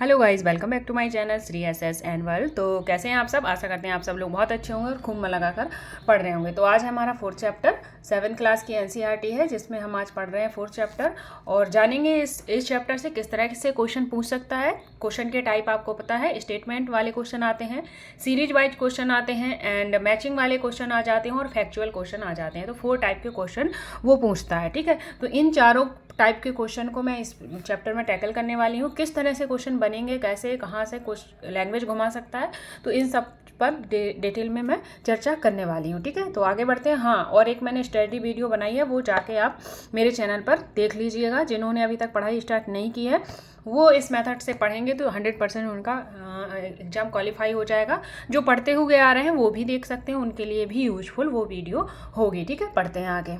Hello guys, welcome back to my channel Shri S S and world. तो कैसे हैं आप सब? आशा करते हैं आप सब लोग बहुत अच्छे होंगे और खूब मन लगाकर पढ़ रहे होंगे। तो आज हमारा फोर्थ चैप्टर 7th क्लास की एनसीईआरटी है, जिसमें हम आज पढ़ रहे हैं फोर्थ चैप्टर और जानेंगे इस चैप्टर से किस तरह से क्वेश्चन पूछ सकता है। क्वेश्चन के टाइप आपको पता है, स्टेटमेंट वाले क्वेश्चन आते हैं, सीरीज वाइज क्वेश्चन आते हैं एंड मैचिंग वाले क्वेश्चन आ जाते हैं और फैक्चुअल क्वेश्चन आ जाते हैं। तो 4 टाइप के क्वेश्चन वो पूछता है, ठीक है। तो इन चारों टाइप के क्वेश्चन को मैं इस चैप्टर में टैकल करने वाली हूँ। किस तरह से क्वेश्चन बनेंगे, कैसे कहाँ से लैंग्वेज घुमा सकता है, तो इन सब पर डिटेल में मैं चर्चा करने वाली हूँ, ठीक है। तो आगे बढ़ते हैं। हाँ, और एक मैंने स्टडी वीडियो बनाई है, वो जाके आप मेरे चैनल पर देख लीजिएगा। जिन्होंने अभी तक पढ़ाई स्टार्ट नहीं की है वो इस मेथड से पढ़ेंगे तो 100% उनका एग्ज़ाम क्वालिफाई हो जाएगा। जो पढ़ते हुए आ रहे हैं वो भी देख सकते हैं, उनके लिए भी यूजफुल वो वीडियो होगी, ठीक है। पढ़ते हैं आगे।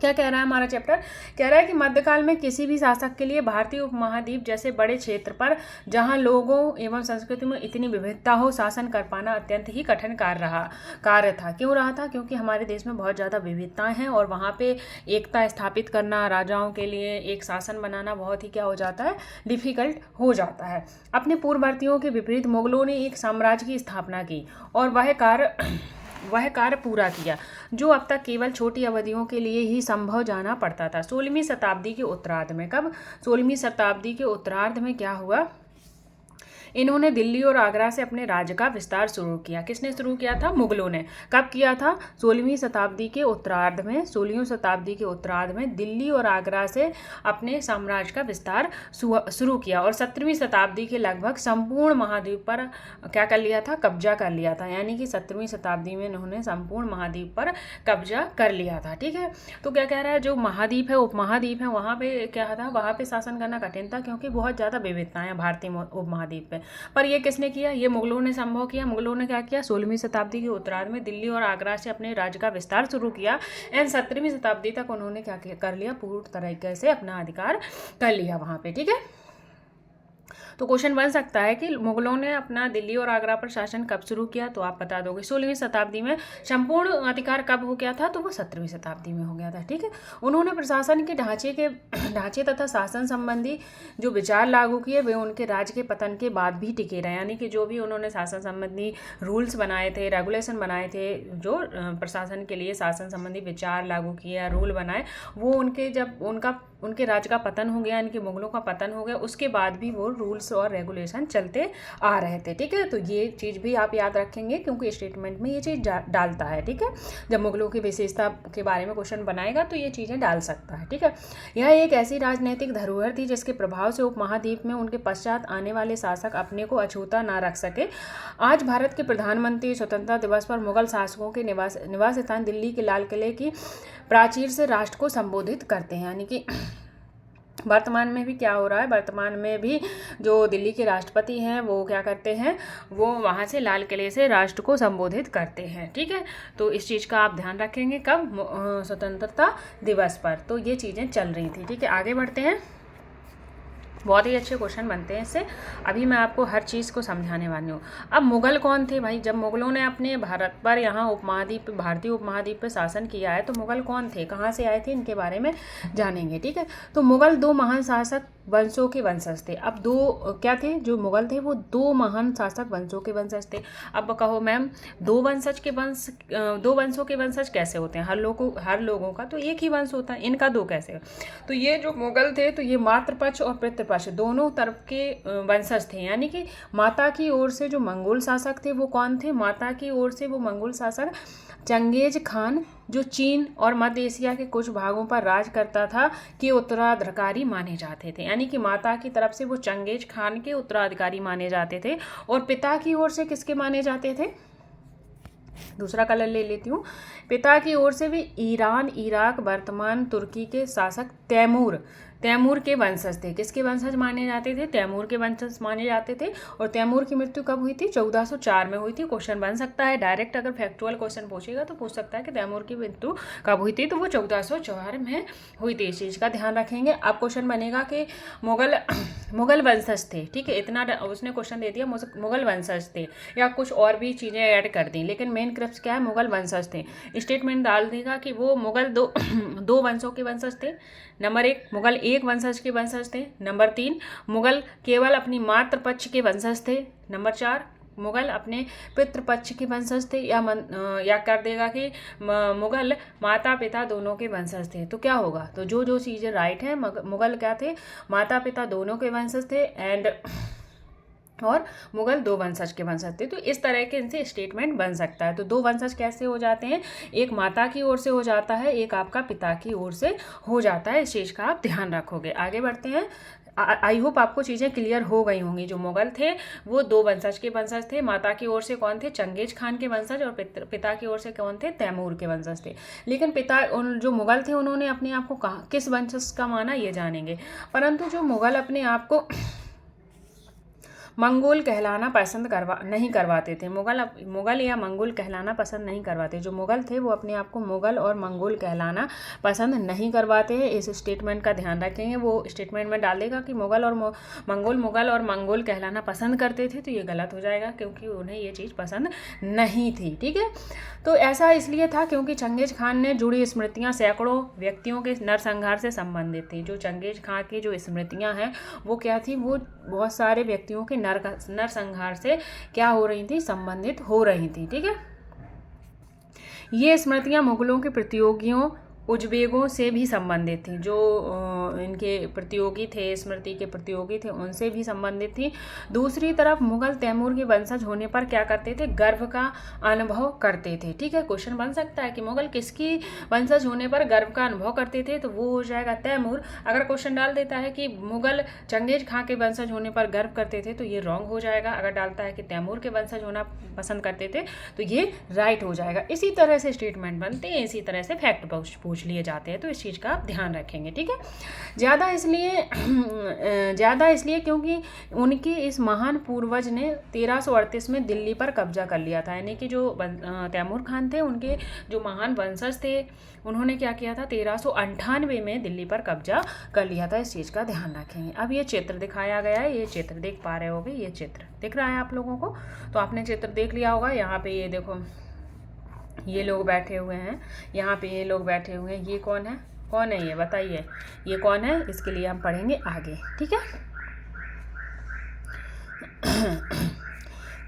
क्या कह रहा है हमारा चैप्टर? कह रहा है कि मध्यकाल में किसी भी शासक के लिए भारतीय उपमहाद्वीप जैसे बड़े क्षेत्र पर जहां लोगों एवं संस्कृति में इतनी विविधता हो, शासन कर पाना अत्यंत ही कठिन कार्य था। क्यों रहा था? क्योंकि हमारे देश में बहुत ज़्यादा विविधताएं हैं और वहाँ पे एकता स्थापित करना, राजाओं के लिए एक शासन बनाना बहुत ही क्या हो जाता है, डिफिकल्ट हो जाता है। अपने पूर्ववर्तियों के विपरीत मुगलों ने एक साम्राज्य की स्थापना की और वह कार्य पूरा किया जो अब तक केवल छोटी अवधियों के लिए ही संभव जाना पड़ता था। 16वीं शताब्दी के उत्तरार्ध में, कब? 16वीं शताब्दी के उत्तरार्ध में क्या हुआ? इन्होंने दिल्ली और आगरा से अपने राज्य का विस्तार शुरू किया। किसने शुरू किया था? मुगलों ने। कब किया था? 16वीं शताब्दी के उत्तरार्ध में। 16वीं शताब्दी के उत्तरार्ध में दिल्ली और आगरा से अपने साम्राज्य का विस्तार शुरू किया और 17वीं शताब्दी के लगभग संपूर्ण महाद्वीप पर क्या कर लिया था? कब्जा कर लिया था। यानी कि 17वीं शताब्दी में इन्होंने संपूर्ण महाद्वीप पर कब्जा कर लिया था, ठीक है। तो क्या कह रहा है, जो महाद्वीप है, उपमहाद्वीप है, वहाँ पे क्या था? वहाँ पे शासन करना कठिन था क्योंकि बहुत ज़्यादा विविधताएं हैं भारतीय उपमहाद्वीप पे। पर ये किसने किया? ये मुगलों ने संभव किया। मुगलों ने क्या किया? 16वीं शताब्दी के उत्तरार्ध में दिल्ली और आगरा से अपने राज्य का विस्तार शुरू किया एंड 17वीं शताब्दी तक उन्होंने क्या कर लिया? पूर्ण तरीके से अपना अधिकार कर लिया वहां पे, ठीक है। तो क्वेश्चन बन सकता है कि मुगलों ने अपना दिल्ली और आगरा पर शासन कब शुरू किया? तो आप बता दोगे 16वीं शताब्दी में। संपूर्ण अधिकार कब हो गया था? तो वो 17वीं शताब्दी में हो गया था, ठीक है। उन्होंने प्रशासन के ढांचे तथा शासन संबंधी जो विचार लागू किए वे उनके राज्य के पतन के बाद भी टिके रहे। यानी कि जो भी उन्होंने शासन संबंधी रूल्स बनाए थे, रेगुलेशन बनाए थे, जो प्रशासन के लिए शासन संबंधी विचार लागू किए या रूल बनाए, वो उनके राज्य का पतन हो गया, यानी कि मुगलों का पतन हो गया, उसके बाद भी वो रूल्स और रेगुलेशन चलते आ रहे थे, ठीक है। तो ये चीज़ भी आप याद रखेंगे क्योंकि स्टेटमेंट में ये चीज़ डालता है, ठीक है। जब मुगलों की विशेषता के बारे में क्वेश्चन बनाएगा तो ये चीज़ें डाल सकता है, ठीक है। यह एक ऐसी राजनीतिक धरोहर थी जिसके प्रभाव से उपमहाद्वीप में उनके पश्चात आने वाले शासक अपने को अछूता ना रख सके। आज भारत के प्रधानमंत्री स्वतंत्रता दिवस पर मुगल शासकों के निवास स्थान दिल्ली के लाल किले की प्राचीर से राष्ट्र को संबोधित करते हैं। यानी कि वर्तमान में भी क्या हो रहा है? वर्तमान में भी जो दिल्ली के राष्ट्रपति हैं वो क्या करते हैं? वो वहाँ से लाल किले से राष्ट्र को संबोधित करते हैं, ठीक है। तो इस चीज़ का आप ध्यान रखेंगे कब? स्वतंत्रता दिवस पर। तो ये चीज़ें चल रही थी, ठीक है। आगे बढ़ते हैं। बहुत ही अच्छे क्वेश्चन बनते हैं इससे। अभी मैं आपको हर चीज़ को समझाने वाली हूँ। अब मुगल कौन थे भाई? जब मुगलों ने अपने भारत पर, यहाँ भारतीय उपमहाद्वीप पर शासन किया है, तो मुगल कौन थे, कहाँ से आए थे, इनके बारे में जानेंगे, ठीक है। तो मुगल 2 महान शासक वंशों के वंशज थे। अब क्या थे? जो मुगल थे वो 2 महान शासक वंशों के वंशज थे। अब कहो मैम, 2 वंशों के वंशज कैसे होते हैं? हर लोगों का तो एक ही वंश होता है, इनका 2 कैसे? तो ये जो मुगल थे तो ये मातृपक्ष और पितृपक्ष दोनों तरफ के वंशज थे। यानी कि माता की ओर से जो मंगोल शासक थे वो कौन थे? माता की ओर से वो मंगोल शासक चंगेज खान, जो चीन और मध्य एशिया के कुछ भागों पर राज करता था, के उत्तराधिकारी माने जाते थे। यानी कि माता की तरफ से वो चंगेज खान के उत्तराधिकारी माने जाते थे और पिता की ओर से किसके माने जाते थे? दूसरा कलर ले लेती हूँ। पिता की ओर से भी ईरान, इराक, वर्तमान तुर्की के शासक तैमूर के वंशज थे। किसके वंशज माने जाते थे? तैमूर के वंशज माने जाते थे। और तैमूर की मृत्यु कब हुई थी? 1404 में हुई थी। क्वेश्चन बन सकता है डायरेक्ट, अगर फैक्चुअल क्वेश्चन पूछेगा तो पूछ सकता है कि तैमूर की मृत्यु कब हुई थी, तो वो 1404 में हुई थी। इस चीज़ का ध्यान रखेंगे। अब क्वेश्चन बनेगा कि मुगल मुगल वंशज थे, ठीक है, इतना उसने क्वेश्चन दे दिया मुगल वंशज थे, या कुछ और भी चीज़ें ऐड कर दी, लेकिन मेन क्रिप्स क्या है, मुगल वंशज थे। स्टेटमेंट डाल देगा कि वो मुगल दो वंशों के वंशज थे। नंबर 1, मुगल एक वंशज के वंशज थे। नंबर 3, मुगल केवल अपनी मातृ पक्ष के वंशज थे। नंबर 4, मुगल अपने पितृपक्ष के वंशज थे, या कर देगा कि मुगल माता पिता दोनों के वंशज थे। तो क्या होगा, तो जो चीज़ें राइट है, मुगल क्या थे, माता पिता दोनों के वंशज थे, और मुगल 2 वंशज के वंशज थे। तो इस तरह के इनसे स्टेटमेंट बन सकता है। तो 2 वंशज कैसे हो जाते हैं, एक माता की ओर से हो जाता है, एक आपका पिता की ओर से हो जाता है। इस चीज़ का आप ध्यान रखोगे। आगे बढ़ते हैं। आई होप आपको चीज़ें क्लियर हो गई होंगी। जो मुगल थे वो 2 वंशज के वंशज थे। माता की ओर से कौन थे, चंगेज खान के वंशज, और पिता की ओर से कौन थे, तैमूर के वंशज थे। लेकिन जो मुगल थे उन्होंने अपने आप को किस वंशज का माना, ये जानेंगे। परंतु जो मुगल अपने आप को मंगोल कहलाना पसंद नहीं करवाते थे, मुगल या मंगोल कहलाना पसंद नहीं करवाते। जो मुगल थे वो अपने आप को मुगल और मंगोल कहलाना पसंद नहीं करवाते हैं। इस स्टेटमेंट का ध्यान रखेंगे। वो स्टेटमेंट में डाल देगा कि मुगल और मंगोल कहलाना पसंद करते थे, तो ये गलत हो जाएगा, क्योंकि उन्हें ये चीज़ पसंद नहीं थी। ठीक है, तो ऐसा इसलिए था क्योंकि चंगेज खान ने जुड़ी स्मृतियाँ सैकड़ों व्यक्तियों के नरसंहार से संबंधित थी। जो चंगेज खान की जो स्मृतियाँ हैं वो क्या थी, वो बहुत सारे व्यक्तियों के नरसंहार से क्या हो रही थी, संबंधित हो रही थी। ठीक है, ये स्मृतियाँ मुगलों के प्रतियोगियों उज्बेगों से भी संबंधित थी। जो इनके प्रतियोगी थे, स्मृति के प्रतियोगी थे, उनसे भी संबंधित थी। दूसरी तरफ मुगल तैमूर के वंशज होने पर क्या करते थे, गर्व का अनुभव करते थे। ठीक है, क्वेश्चन बन सकता है कि मुगल किसकी वंशज होने पर गर्व का अनुभव करते थे, तो वो हो जाएगा तैमूर। अगर क्वेश्चन डाल देता है कि मुगल चंगेज खां के वंशज होने पर गर्व करते थे, तो ये रॉन्ग हो जाएगा। अगर डालता है कि तैमूर के वंशज होना पसंद करते थे, तो ये राइट हो जाएगा। इसी तरह से स्टेटमेंट बनते हैं, इसी तरह से फैक्ट पूछ लिए जाते हैं। तो इस चीज़ का आप ध्यान रखेंगे। ठीक है, ज़्यादा इसलिए क्योंकि उनके इस महान पूर्वज ने 1338 में दिल्ली पर कब्जा कर लिया था। यानी कि जो तैमूर खान थे, उनके जो महान वंशज थे, उन्होंने क्या किया था, 1398 में दिल्ली पर कब्जा कर लिया था। इस चीज़ का ध्यान रखेंगे। अब ये चित्र दिखाया गया है, ये चित्र देख पा रहे होगे, ये चित्र दिख रहा है आप लोगों को। तो आपने चित्र देख लिया होगा। यहाँ पे ये देखो, ये लोग बैठे हुए हैं, यहाँ पे ये लोग बैठे हुए हैं। ये कौन है ये बताइए, ये कौन है, इसके लिए हम पढ़ेंगे आगे। ठीक है,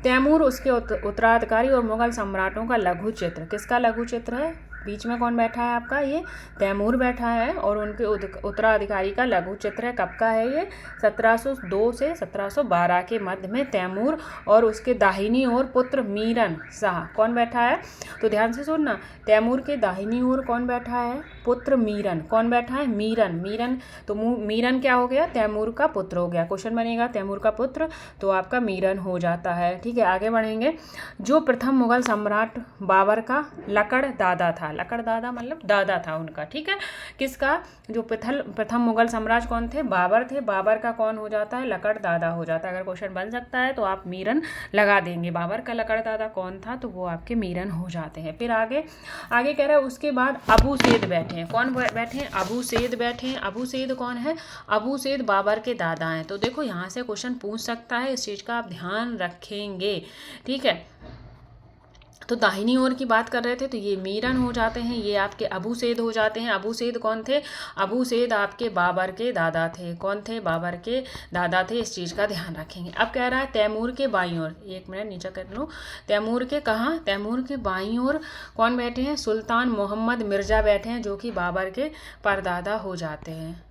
तैमूर, उसके उत्तराधिकारी और मुगल सम्राटों का लघु चित्र। किसका लघु चित्र है, बीच में कौन बैठा है आपका, ये तैमूर बैठा है, और उनके उत्तराधिकारी का लघु चित्र है। कब का है ये, 1702 से 1712 के मध्य में तैमूर और उसके दाहिनी ओर पुत्र मीरन शाह कौन बैठा है। तो ध्यान से सुनना, तैमूर के दाहिनी ओर कौन बैठा है, पुत्र मीरन। कौन बैठा है, मीरन। तो मीरन क्या हो गया, तैमूर का पुत्र हो गया। क्वेश्चन बनेगा तैमूर का पुत्र, तो आपका मीरन हो जाता है। ठीक है, आगे बढ़ेंगे। जो प्रथम मुगल सम्राट बाबर का लकड़ दादा था, लकड़ दादा मतलब दादा था उनका। ठीक है, किसका, जो प्रथम मुगल सम्राट कौन थे, बाबर थे। बाबर का कौन हो जाता है, लकड़ दादा हो जाता है। अगर क्वेश्चन बन सकता है तो आप मीरन लगा देंगे। बाबर का लकड़ दादा कौन था, तो वो आपके मीरन हो जाते हैं। फिर आगे कह रहा है, उसके बाद अबू सैद बैठे हैं। कौन बैठे हैं, अबू सैद बैठे हैं। अबू सैद कौन है, अबू सैद बाबर के दादा हैं। तो देखो यहाँ से क्वेश्चन पूछ सकता है, इस चीज़ का आप ध्यान रखेंगे। ठीक है, तो दाहिनी ओर की बात कर रहे थे, तो ये मीरन हो जाते हैं, ये आपके अबू सैद हो जाते हैं। अबू सैद कौन थे, अबू सैद आपके बाबर के दादा थे। कौन थे, बाबर के दादा थे। इस चीज़ का ध्यान रखेंगे। अब कह रहा है तैमूर के बाईं ओर, एक मिनट नीचे कर लो, तैमूर के कहाँ, तैमूर के बाईं ओर कौन बैठे हैं, सुल्तान मोहम्मद मिर्ज़ा बैठे हैं, जो कि बाबर के परदादा हो जाते हैं।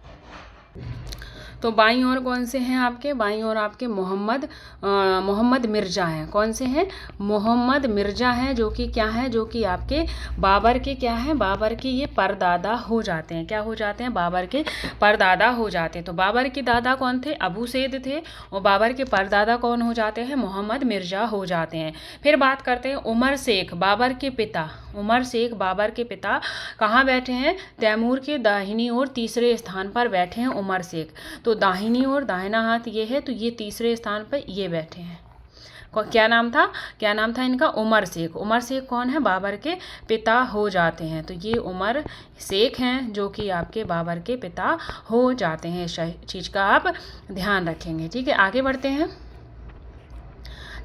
तो बाईं ओर कौन से हैं आपके, बाईं ओर आपके मोहम्मद मिर्ज़ा हैं। कौन से हैं, मोहम्मद मिर्ज़ा हैं, जो कि क्या है, जो कि आपके बाबर के क्या हैं, बाबर के ये परदादा हो जाते हैं। क्या हो जाते हैं, बाबर के परदादा हो जाते हैं। तो बाबर के दादा कौन थे, अबू सैद थे, और बाबर के परदादा कौन हो जाते हैं, मोहम्मद मिर्ज़ा हो जाते हैं। फिर बात करते हैं उमर शेख, बाबर के पिता। उमर शेख बाबर के पिता कहाँ बैठे हैं, तैमूर के दाहिनी ओर तीसरे स्थान पर बैठे हैं उमर शेख। तो दाहिनी ओर दाहिना हाथ ये है, तो ये तीसरे स्थान पर ये बैठे हैं। क्या नाम था इनका? उमर शेख। उमर शेख कौन है? बाबर के पिता हो जाते हैं। तो ये उमर शेख हैं जो कि आपके बाबर के पिता हो जाते हैं। इस चीज़ का आप ध्यान रखेंगे। ठीक है, आगे बढ़ते हैं।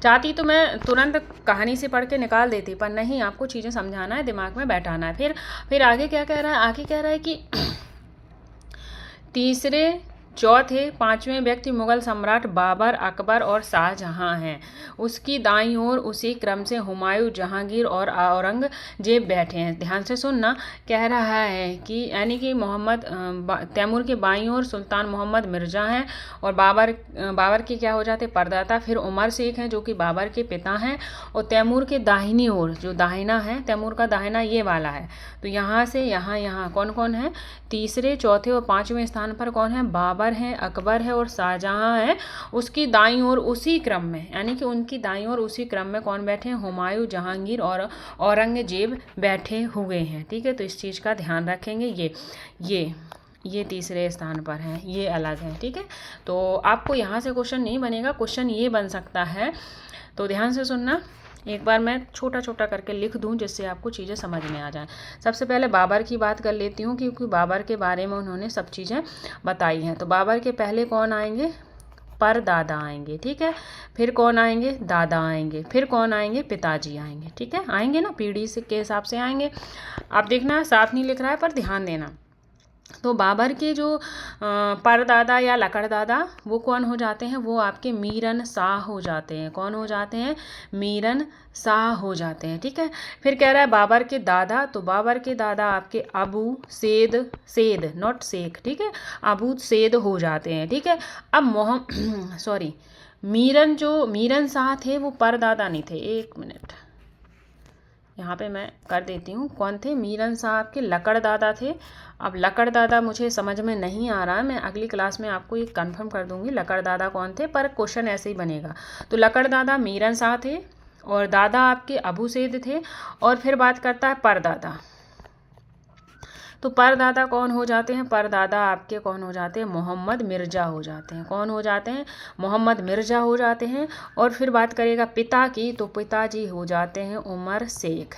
चाहती तो मैं तुरंत कहानी से पढ़ के निकाल देती, पर नहीं, आपको चीज़ें समझाना है, दिमाग में बैठाना है। फिर आगे क्या कह रहा है? आगे कह रहा है कि तीसरे, चौथे, पांचवें व्यक्ति मुगल सम्राट बाबर, अकबर और शाहजहां हैं। उसकी दाईं ओर उसी क्रम से हुमायूं, जहांगीर और औरंगजेब बैठे हैं। ध्यान से सुनना, कह रहा है कि यानी कि तैमूर के बाईं ओर सुल्तान मोहम्मद मिर्जा हैं और बाबर के क्या हो जाते? परदाता। फिर उमर शेख हैं जो कि बाबर के पिता हैं। और तैमूर के दाहिनी ओर, जो दाहिना है, तैमूर का दाहिना ये वाला है, तो यहाँ से यहाँ कौन कौन है? तीसरे, चौथे और पांचवें स्थान पर कौन है? बाबर है, अकबर है और शाहजहां है। उसकी दाईं ओर उसी क्रम में, यानी कि उनकी दाईं ओर उसी क्रम में कौन बैठे हैं? हुमायूं, जहांगीर और औरंगजेब बैठे हुए हैं। ठीक है, तो इस चीज़ का ध्यान रखेंगे। ये तीसरे स्थान पर हैं, ये अलग है। ठीक है, तो आपको यहाँ से क्वेश्चन नहीं बनेगा, क्वेश्चन ये बन सकता है। तो ध्यान से सुनना, एक बार मैं छोटा छोटा करके लिख दूं जिससे आपको चीज़ें समझ में आ जाएं। सबसे पहले बाबर की बात कर लेती हूँ, क्योंकि बाबर के बारे में उन्होंने सब चीज़ें बताई हैं। तो बाबर के पहले कौन आएंगे? परदादा आएंगे। ठीक है, फिर कौन आएंगे? दादा आएंगे। फिर कौन आएंगे? पिताजी आएंगे। ठीक है, आएंगे ना, पीढ़ी से के हिसाब से आएंगे। आप देखना, साफ नहीं लिख रहा है पर ध्यान देना। तो बाबर के जो परदादा या लकड़दादा, वो कौन हो जाते हैं? वो आपके मीरन शाह हो जाते हैं। कौन हो जाते हैं? मीरन शाह हो जाते हैं। ठीक है, फिर कह रहा है बाबर के दादा, तो बाबर के दादा आपके अबू सेद नॉट शेख, ठीक है, अबू सेद हो जाते हैं। ठीक है, अब मीरन शाह थे, वो परदादा नहीं थे। एक मिनट, यहाँ पे मैं कर देती हूँ। कौन थे? मीरन साहब के लकड़दादा थे। अब लकड़दादा मुझे समझ में नहीं आ रहा है, मैं अगली क्लास में आपको ये कंफर्म कर दूंगी लकड़दादा कौन थे, पर क्वेश्चन ऐसे ही बनेगा। तो लकड़दादा मीरन शाह थे और दादा आपके अबू सैद थे। और फिर बात करता है परदादा, तो परदादा कौन हो जाते हैं? परदादा आपके कौन हो जाते हैं? मोहम्मद मिर्जा हो जाते हैं। कौन हो जाते हैं? मोहम्मद मिर्जा हो जाते हैं। और फिर बात करेगा पिता की, तो पिताजी हो जाते हैं उमर शेख।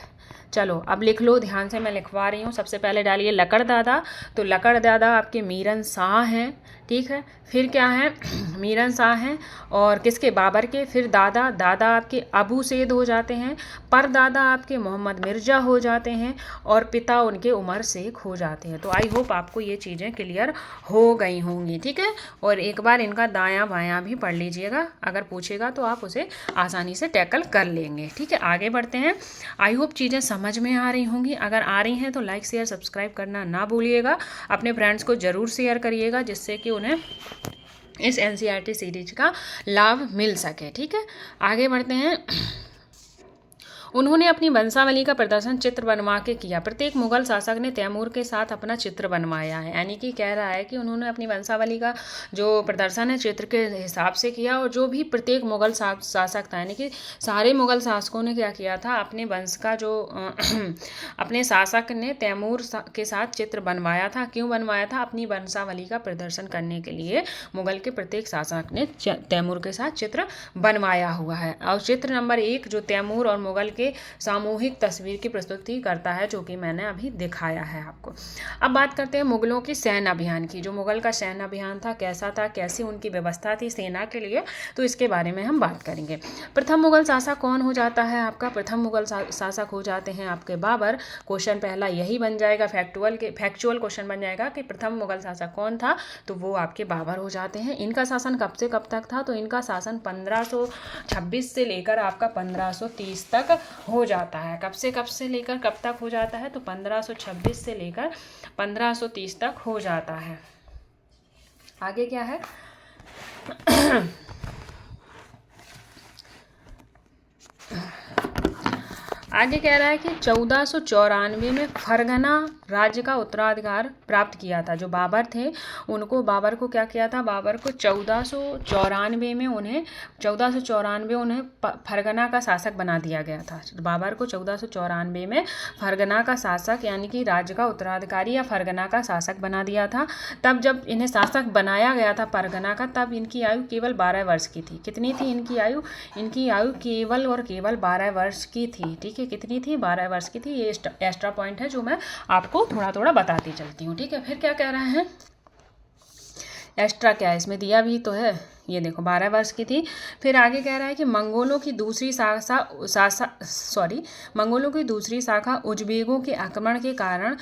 चलो अब लिख लो, ध्यान से मैं लिखवा रही हूँ। सबसे पहले डालिए लकड़दादा, तो लकड़दादा आपके मीरन शाह हैं। ठीक है, फिर क्या है? मीरन शाह हैं और किसके? बाबर के। फिर दादा आपके अबू सैद हो जाते हैं। परदादा आपके मोहम्मद मिर्जा हो जाते हैं और पिता उनके उमर शेख हो जाते हैं। तो आई होप आपको ये चीज़ें क्लियर हो गई होंगी। ठीक है, और एक बार इनका दायां बायां भी पढ़ लीजिएगा, अगर पूछेगा तो आप उसे आसानी से टैकल कर लेंगे। ठीक है, आगे बढ़ते हैं। आई होप चीज़ें समझ में आ रही होंगी। अगर आ रही हैं तो लाइक शेयर सब्सक्राइब करना ना भूलिएगा। अपने फ्रेंड्स को ज़रूर शेयर करिएगा जिससे कि उन्हें इस एनसीईआरटी सीरीज का लाभ मिल सके। ठीक है, आगे बढ़ते हैं। उन्होंने अपनी वंशावली का प्रदर्शन चित्र बनवा के किया। प्रत्येक मुगल शासक ने तैमूर के साथ अपना चित्र बनवाया है, यानी कि कह रहा है कि उन्होंने अपनी वंशावली का जो प्रदर्शन है चित्र के हिसाब से किया। और जो भी प्रत्येक मुगल शासक था, यानी कि सारे मुगल शासकों ने क्या किया था, अपने वंश का जो अपने शासक ने तैमूर के साथ चित्र बनवाया था। क्यों बनवाया था? अपनी वंशावली का प्रदर्शन करने के लिए मुगल के प्रत्येक शासक ने तैमूर के साथ चित्र बनवाया हुआ है। और चित्र नंबर 1 जो तैमूर और मुगल के सामूहिक तस्वीर की प्रस्तुति करता है, जो कि मैंने अभी दिखाया है आपको। अब बात करते हैं मुगलों की सैन्य अभियान की। जो मुगल का सैन्य अभियान था, कैसा था, कैसी उनकी व्यवस्था थी सेना के लिए, तो इसके बारे में हम बात करेंगे। प्रथम मुगल शासक कौन हो जाता है आपका? प्रथम मुगल शासक हो जाते हैं आपके बाबर। क्वेश्चन पहला यही बन जाएगा, फैक्चुअल क्वेश्चन बन जाएगा कि प्रथम मुगल शासक कौन था, तो वो आपके बाबर हो जाते हैं। इनका शासन कब से कब तक था? तो इनका शासन 1526 से लेकर आपका 1530 तक हो जाता है। कब से लेकर कब तक हो जाता है? तो 1526 से लेकर 1530 तक हो जाता है। आगे क्या है? आगे कह रहा है कि 1494 में फरगना राज्य का उत्तराधिकार प्राप्त किया था। जो बाबर थे उनको बाबर को क्या किया था, बाबर को 1494 में उन्हें फरगना का शासक बना दिया गया था। बाबर को 1494 में फरगना का शासक यानी कि राज्य का उत्तराधिकारी या फरगना का शासक बना दिया था। तब जब इन्हें शासक बनाया गया था परगना का, तब इनकी आयु केवल 12 वर्ष की थी। कितनी थी इनकी आयु? इनकी आयु केवल और केवल 12 वर्ष की थी। ठीक है, कितनी थी? 12 वर्ष की थी। ये एक्स्ट्रा पॉइंट है जो मैं आपको थोड़ा थोड़ा बताती चलती हूँ। ठीक है, फिर क्या कह रहे हैं, एक्स्ट्रा क्या है इसमें दिया भी तो है, ये देखो 12 वर्ष की थी। फिर आगे कह रहा है कि मंगोलों की दूसरी शाखा उज्बेकों के आक्रमण के कारण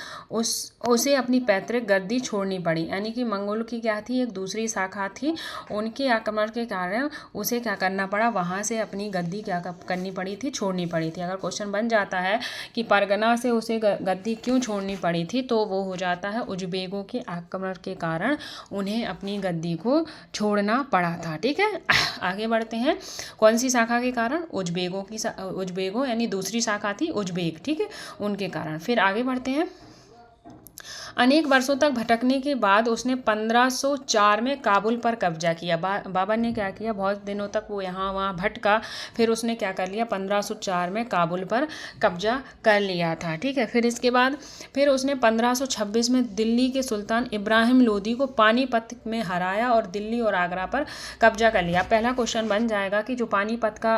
उसे अपनी पैतृक गद्दी छोड़नी पड़ी। यानी कि मंगोलों की क्या थी, एक दूसरी शाखा थी, उनके आक्रमण के कारण उसे क्या करना पड़ा, वहाँ से अपनी गद्दी क्या करनी पड़ी थी, छोड़नी पड़ी थी। अगर क्वेश्चन बन जाता है कि परगना से उसे गद्दी क्यों छोड़नी पड़ी थी, तो वो हो जाता है उज्बेकों के आक्रमण के कारण उन्हें अपनी गद्दी को छोड़ना पड़ा था। ठीक है, आगे बढ़ते हैं। कौन सी शाखा के कारण? उज्बेकों यानी दूसरी शाखा थी उज्बेक। ठीक है, उनके कारण। फिर आगे बढ़ते हैं। अनेक वर्षों तक भटकने के बाद उसने 1504 में काबुल पर कब्जा किया। बाबर ने क्या किया, बहुत दिनों तक वो यहाँ वहाँ भटका, फिर उसने क्या कर लिया, 1504 में काबुल पर कब्जा कर लिया था। ठीक है, फिर इसके बाद फिर उसने 1526 में दिल्ली के सुल्तान इब्राहिम लोदी को पानीपत में हराया और दिल्ली और आगरा पर कब्जा कर लिया। पहला क्वेश्चन बन जाएगा कि जो पानीपत का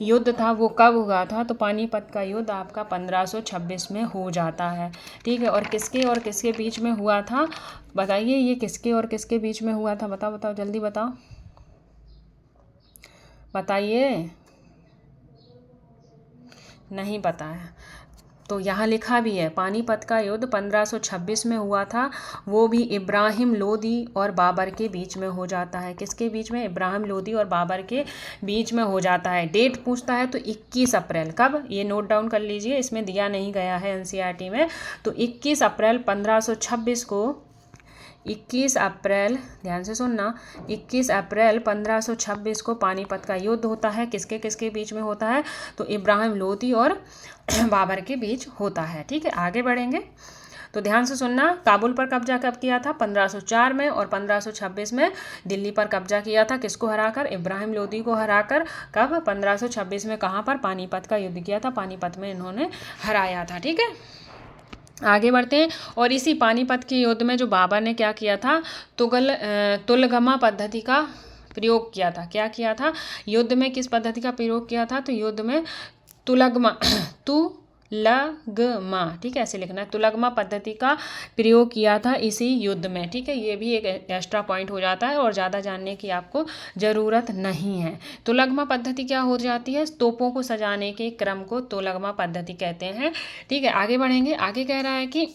युद्ध था वो कब हुआ था, तो पानीपत का युद्ध आपका 1526 में हो जाता है। ठीक है, और किसके बीच में हुआ था, बताइए, ये किसके और किसके बीच में हुआ था, बताओ जल्दी बताओ, बताइए, नहीं पता है तो यहाँ लिखा भी है, पानीपत का युद्ध 1526 में हुआ था, वो भी इब्राहिम लोदी और बाबर के बीच में हो जाता है। किसके बीच में? इब्राहिम लोदी और बाबर के बीच में हो जाता है। डेट पूछता है तो 21 अप्रैल, कब, ये नोट डाउन कर लीजिए, इसमें दिया नहीं गया है एनसीईआरटी में। तो 21 अप्रैल 1526 को, 21 अप्रैल, ध्यान से सुनना, 21 अप्रैल 1526 को पानीपत का युद्ध होता है। किसके किसके बीच में होता है, तो इब्राहिम लोदी और बाबर के बीच होता है। ठीक है, आगे बढ़ेंगे तो ध्यान से सुनना। काबुल पर कब्जा कब किया था? 1504 में, और 1526 में दिल्ली पर कब्जा किया था। किसको हराकर? इब्राहिम लोदी को हराकर। कब? 1526 में। कहाँ पर? पानीपत का युद्ध किया था, पानीपत में इन्होंने हराया था। ठीक है, आगे बढ़ते हैं। और इसी पानीपत के युद्ध में जो बाबर ने क्या किया था, तुलगमा पद्धति का प्रयोग किया था। क्या किया था युद्ध में, किस पद्धति का प्रयोग किया था, तो युद्ध में तुलगमा, ठीक है, ऐसे लिखना है, तुलगमा पद्धति का प्रयोग किया था इसी युद्ध में। ठीक है, ये भी एक एक्स्ट्रा पॉइंट हो जाता है और ज़्यादा जानने की आपको ज़रूरत नहीं है। तुलगमा पद्धति क्या हो जाती है, तोपों को सजाने के क्रम को तुलगमा पद्धति कहते हैं। ठीक है, आगे बढ़ेंगे। आगे कह रहा है कि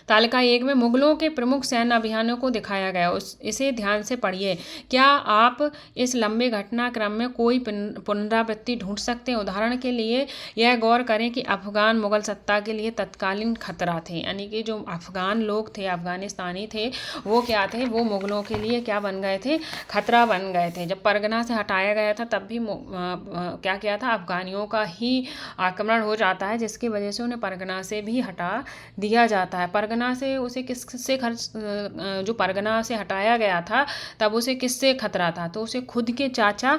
तालिका 1 में मुगलों के प्रमुख सैन्य अभियानों को दिखाया गया, इसे ध्यान से पढ़िए। क्या आप इस लंबे घटनाक्रम में कोई पुनरावृत्ति ढूंढ सकते हैं? उदाहरण के लिए यह गौर करें कि अफगान मुगल सत्ता के लिए तत्कालीन खतरा थे, यानी कि जो अफगान लोग थे, अफगानिस्तानी थे, वो क्या थे, वो मुगलों के लिए क्या बन गए थे, खतरा बन गए थे। जब परगना से हटाया गया था तब भी क्या किया था, अफगानियों का ही आक्रमण हो जाता है, जिसकी वजह से उन्हें परगना से भी हटा दिया जाता है। परगना से उसे किससे जो परगना से हटाया गया था तब उसे किससे खतरा था, तो उसे खुद के चाचा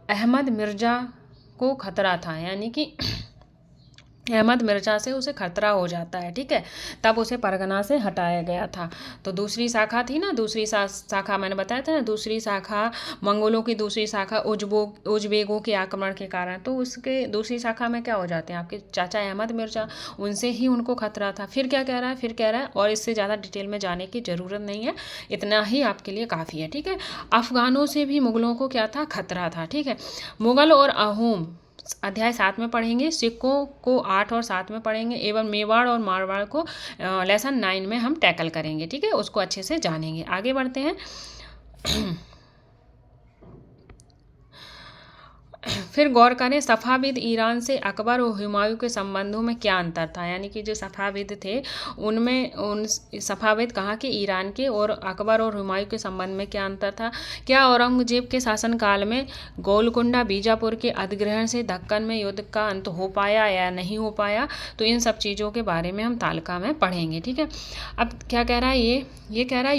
अहमद मिर्जा को खतरा था, यानी कि अहमद मिर्जा से उसे खतरा हो जाता है। ठीक है, तब उसे परगना से हटाया गया था। तो दूसरी शाखा थी ना, दूसरी शाखा मैंने बताया था ना, दूसरी शाखा मंगोलों की दूसरी शाखा उज्बेकों के आक्रमण के कारण, तो उसके दूसरी शाखा में क्या हो जाते हैं आपके चाचा अहमद मिर्जा, उनसे ही उनको खतरा था। फिर क्या कह रहा है, फिर कह रहा है, और इससे ज़्यादा डिटेल में जाने की ज़रूरत नहीं है, इतना ही आपके लिए काफ़ी है। ठीक है, अफगानों से भी मुगलों को क्या था, खतरा था। ठीक है, मुगल और अहोम अध्याय 7 में पढ़ेंगे, सिखों को 8 और 7 में पढ़ेंगे, एवं मेवाड़ और मारवाड़ को लेसन 9 में हम टैकल करेंगे। ठीक है, उसको अच्छे से जानेंगे। आगे बढ़ते हैं। फिर गौर करें सफ़ाविद ईरान से अकबर और हुमायूं के संबंधों में क्या अंतर था, यानी कि जो सफ़ाविद थे उनमें उन सफ़ाविद कहाँ के, ईरान के, और अकबर और हुमायूं के संबंध में क्या अंतर था। क्या औरंगजेब के शासनकाल में गोलकुंडा बीजापुर के अधिग्रहण से दक्कन में युद्ध का अंत हो पाया या नहीं हो पाया। तो इन सब चीज़ों के बारे में हम तालिका में पढ़ेंगे। ठीक है, अब क्या कह रहा है ये कह रहा है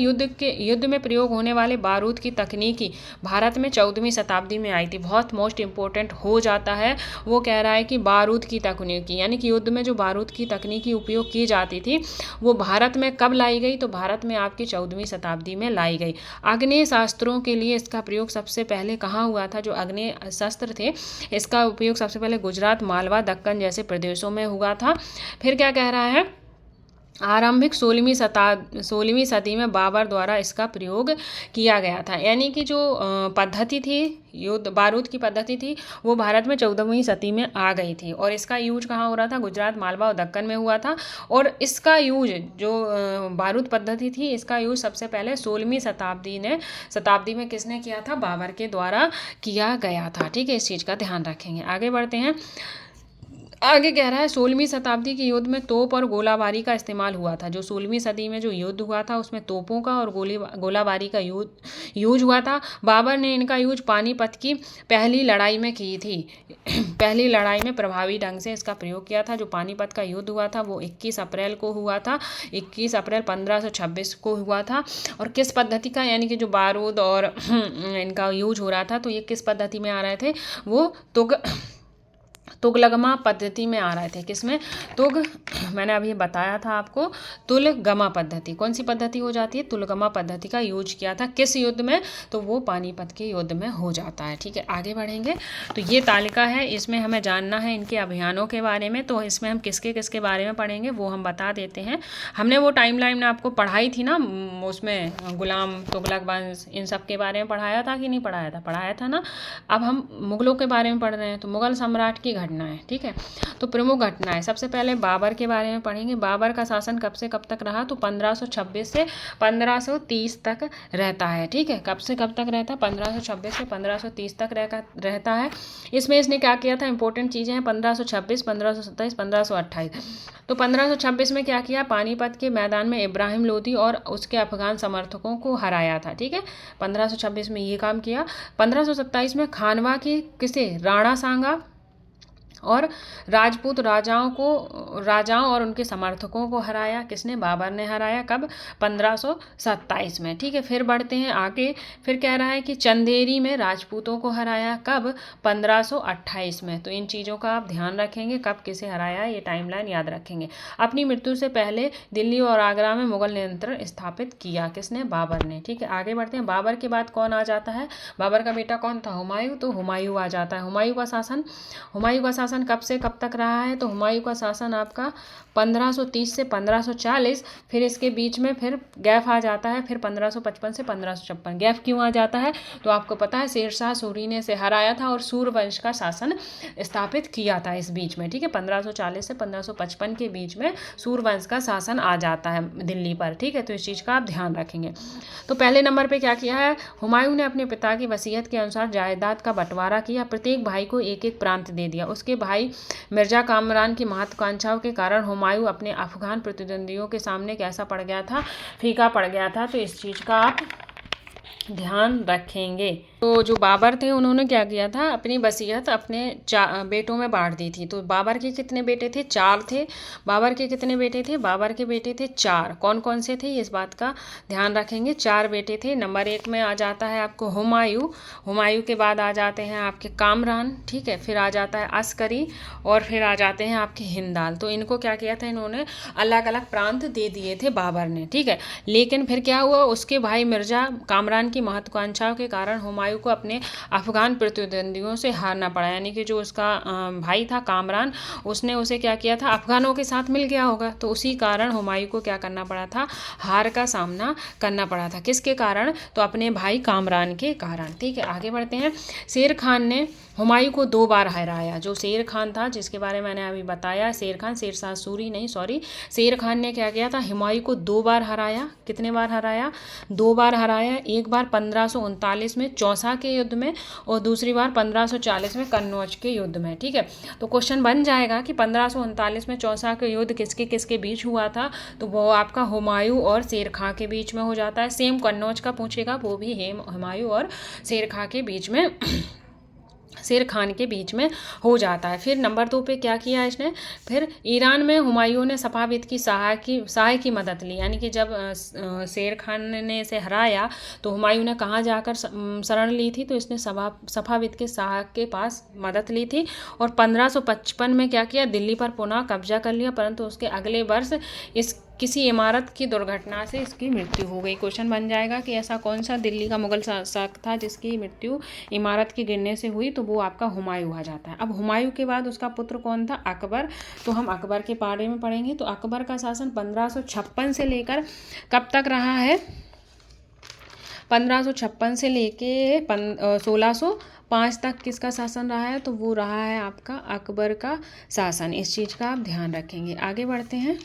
युद्ध में प्रयोग होने वाले बारूद की तकनीकी भारत में 14वीं शताब्दी में आई थी। बहुत मोस्ट इंपॉर्टेंट हो जाता है, वो कह रहा है कि बारूद की तकनीकी, यानी कि युद्ध में जो बारूद की तकनीकी उपयोग की जाती थी वो भारत में कब लाई गई, तो भारत में आपकी 14वीं शताब्दी में लाई गई। आग्नेय शास्त्रों के लिए इसका प्रयोग सबसे पहले कहाँ हुआ था, जो आग्नेय शस्त्र थे इसका उपयोग सबसे पहले गुजरात, मालवा, दक्कन जैसे प्रदेशों में हुआ था। फिर क्या कह रहा है, आरंभिक 16वीं सदी में बाबर द्वारा इसका प्रयोग किया गया था, यानी कि जो पद्धति थी युद्ध बारूद की पद्धति थी वो भारत में 14वीं सदी में आ गई थी। और इसका यूज कहाँ हो रहा था, गुजरात, मालवा और दक्कन में हुआ था। और इसका यूज जो बारूद पद्धति थी इसका यूज सबसे पहले 16वीं शताब्दी में किसने किया था, बाबर के द्वारा किया गया था। ठीक है, इस चीज़ का ध्यान रखेंगे। आगे बढ़ते हैं। आगे कह रहा है 16वीं शताब्दी के युद्ध में तोप और गोलाबारी का इस्तेमाल हुआ था। जो 16वीं सदी में जो युद्ध हुआ था उसमें तोपों का और गोलाबारी का यूज हुआ था। बाबर ने इनका यूज पानीपत की पहली लड़ाई में की थी। पहली लड़ाई में प्रभावी ढंग से इसका प्रयोग किया था। जो पानीपत का युद्ध हुआ था वो 21 अप्रैल को हुआ था, 21 अप्रैल 1526 को हुआ था। और किस पद्धति का, यानी कि जो बारूद और इनका यूज हो रहा था तो ये किस पद्धति में आ रहे थे, वो तुगलगमा पद्धति में आ रहे थे। किसमें, मैंने अभी बताया था आपको, तुलगमा पद्धति। कौन सी पद्धति हो जाती है, तुलगमा पद्धति का यूज किया था। किस युद्ध में, तो वो पानीपत के युद्ध में हो जाता है। ठीक है, आगे बढ़ेंगे। तो ये तालिका है, इसमें हमें जानना है इनके अभियानों के बारे में। तो इसमें हम किसके किसके बारे में पढ़ेंगे वो हम बता देते हैं। हमने वो टाइमलाइन में आपको पढ़ाई थी ना, उसमें गुलाम, तुगलक वंश, इन सब के बारे में पढ़ाया था कि नहीं पढ़ाया था, पढ़ाया था ना। अब हम मुगलों के बारे में पढ़ रहे हैं, तो मुगल सम्राट की घटनाएं। ठीक है, तो प्रमुख घटनाएं, सबसे पहले बाबर के बारे में पढ़ेंगे। बाबर का शासन कब से कब तक रहा, तो 1526 से 1530 तक रहता है। ठीक है, कब से कब तक रहता है, 1526 से 1530 तक रहता है। इसमें इसने क्या किया था, इंपॉर्टेंट चीज़ें हैं, 1526, 1527, 1528। तो 1526 में क्या किया, पानीपत के मैदान में इब्राहिम लोदी और उसके अफगान समर्थकों को हराया था। ठीक है, 1526 में ये काम किया। 1527 में खानवा के किसे, राणा सांगा और राजपूत राजाओं और उनके समर्थकों को हराया। किसने, बाबर ने हराया। कब, 1527 में। ठीक है, फिर बढ़ते हैं आगे। फिर कह रहा है कि चंदेरी में राजपूतों को हराया। कब, 1528 में। तो इन चीज़ों का आप ध्यान रखेंगे, कब किसे हराया, ये टाइमलाइन याद रखेंगे। अपनी मृत्यु से पहले दिल्ली और आगरा में मुगल नियंत्रण स्थापित किया। किसने, बाबर ने। ठीक है, आगे बढ़ते हैं। बाबर के बाद कौन आ जाता है, बाबर का बेटा कौन था, हुमायूं। तो हुमायूं आ जाता है। हुमायूं का शासन कब से कब तक रहा है, तो हुमायूं का शासन आपका 1530 से 1540। फिर इसके बीच में फिर गैप आ जाता है, फिर 1555 से 1556। गैप क्यों आ जाता है, तो आपको पता है शेरशाह सूरी ने इसे हराया था और सूरवंश का शासन स्थापित किया था इस बीच में। ठीक है, 1540 से 1555 के बीच में सूरवंश का शासन आ जाता है दिल्ली पर। ठीक है, तो इस चीज़ का आप ध्यान रखेंगे। तो पहले नंबर पर क्या किया है, हुमायूं ने अपने पिता की वसीयत के अनुसार जायदाद का बंटवारा किया। प्रत्येक भाई को एक एक प्रांत दे दिया। उसके भाई मिर्जा कामरान की महत्वाकांक्षाओं के कारण हुमायूं अपने अफगान प्रतिद्वंदियों के सामने कैसा पड़ गया था, फीका पड़ गया था। तो इस चीज़ का आप ध्यान रखेंगे। तो जो बाबर थे उन्होंने क्या किया था, अपनी वसीयत अपने बेटों में बांट दी थी। तो बाबर के कितने बेटे थे, 4 थे। बाबर के कितने बेटे थे, बाबर के बेटे थे 4। कौन कौन से थे, इस बात का ध्यान रखेंगे। 4 बेटे थे। नंबर 1 में आ जाता है आपको हुमायूं के बाद आ जाते हैं आपके कामरान। ठीक है, फिर आ जाता है अस्करी और फिर आ जाते हैं आपके हिंदाल। तो इनको क्या किया था, इन्होंने अलग अलग प्रांत दे दिए थे बाबर ने। ठीक है, लेकिन फिर क्या हुआ, उसके भाई मिर्जा कामरान की महत्वाकांक्षाओं के कारण हुमायूं को अपने अफगान प्रतिद्वंदियों से हारना पड़ा। यानी कि जो उसका भाई था कामरान, उसने उसे क्या किया था, अफगानों के साथ मिल गया होगा। तो उसी कारण हुमायूं को क्या करना पड़ा था, हार का सामना करना पड़ा था। किसके कारण, तो अपने भाई कामरान के कारण। ठीक है, आगे बढ़ते हैं। शेर खान ने हुमायूं को 2 बार हराया। जो शेर खान था जिसके बारे में मैंने अभी बताया, शेरशाह सूरी नहीं, सॉरी, शेर खान ने क्या किया था, हुमायूं को 2 बार हराया। कितने बार हराया, 2 बार हराया। एक बार 1539 में चौसा के युद्ध में और दूसरी बार 1540 में कन्नौज के युद्ध में। ठीक है, तो क्वेश्चन बन जाएगा कि 1539 में चौसा के युद्ध किसके किसके बीच हुआ था, तो वो आपका हुमायूं और शेर खां के बीच में हो जाता है। सेम कन्नौज का पूछेगा, वो भी हुमायूं और शेर खां के बीच में शेर खान के बीच में हो जाता है। फिर नंबर 2 पे क्या किया इसने, फिर ईरान में हुमायूं ने सफाविद की सहाय की मदद ली, यानी कि जब शेर खान ने इसे हराया तो हुमायूं ने कहाँ जाकर शरण ली थी, तो इसने सफाविद के शाह के पास मदद ली थी। और 1555 में क्या किया, दिल्ली पर पुनः कब्जा कर लिया, परंतु उसके अगले वर्ष इस किसी इमारत की दुर्घटना से इसकी मृत्यु हो गई। क्वेश्चन बन जाएगा कि ऐसा कौन सा दिल्ली का मुगल शासक था जिसकी मृत्यु इमारत के गिरने से हुई, तो वो आपका हुमायूं आ जाता है। अब हुमायूं के बाद उसका पुत्र कौन था, अकबर। तो हम अकबर के बारे में पढ़ेंगे। तो अकबर का शासन 1556 से लेकर कब तक रहा है, 1556 से लेके 1605 तक किसका शासन रहा है, तो वो रहा है आपका अकबर का शासन। इस चीज़ का आप ध्यान रखेंगे। आगे बढ़ते हैं।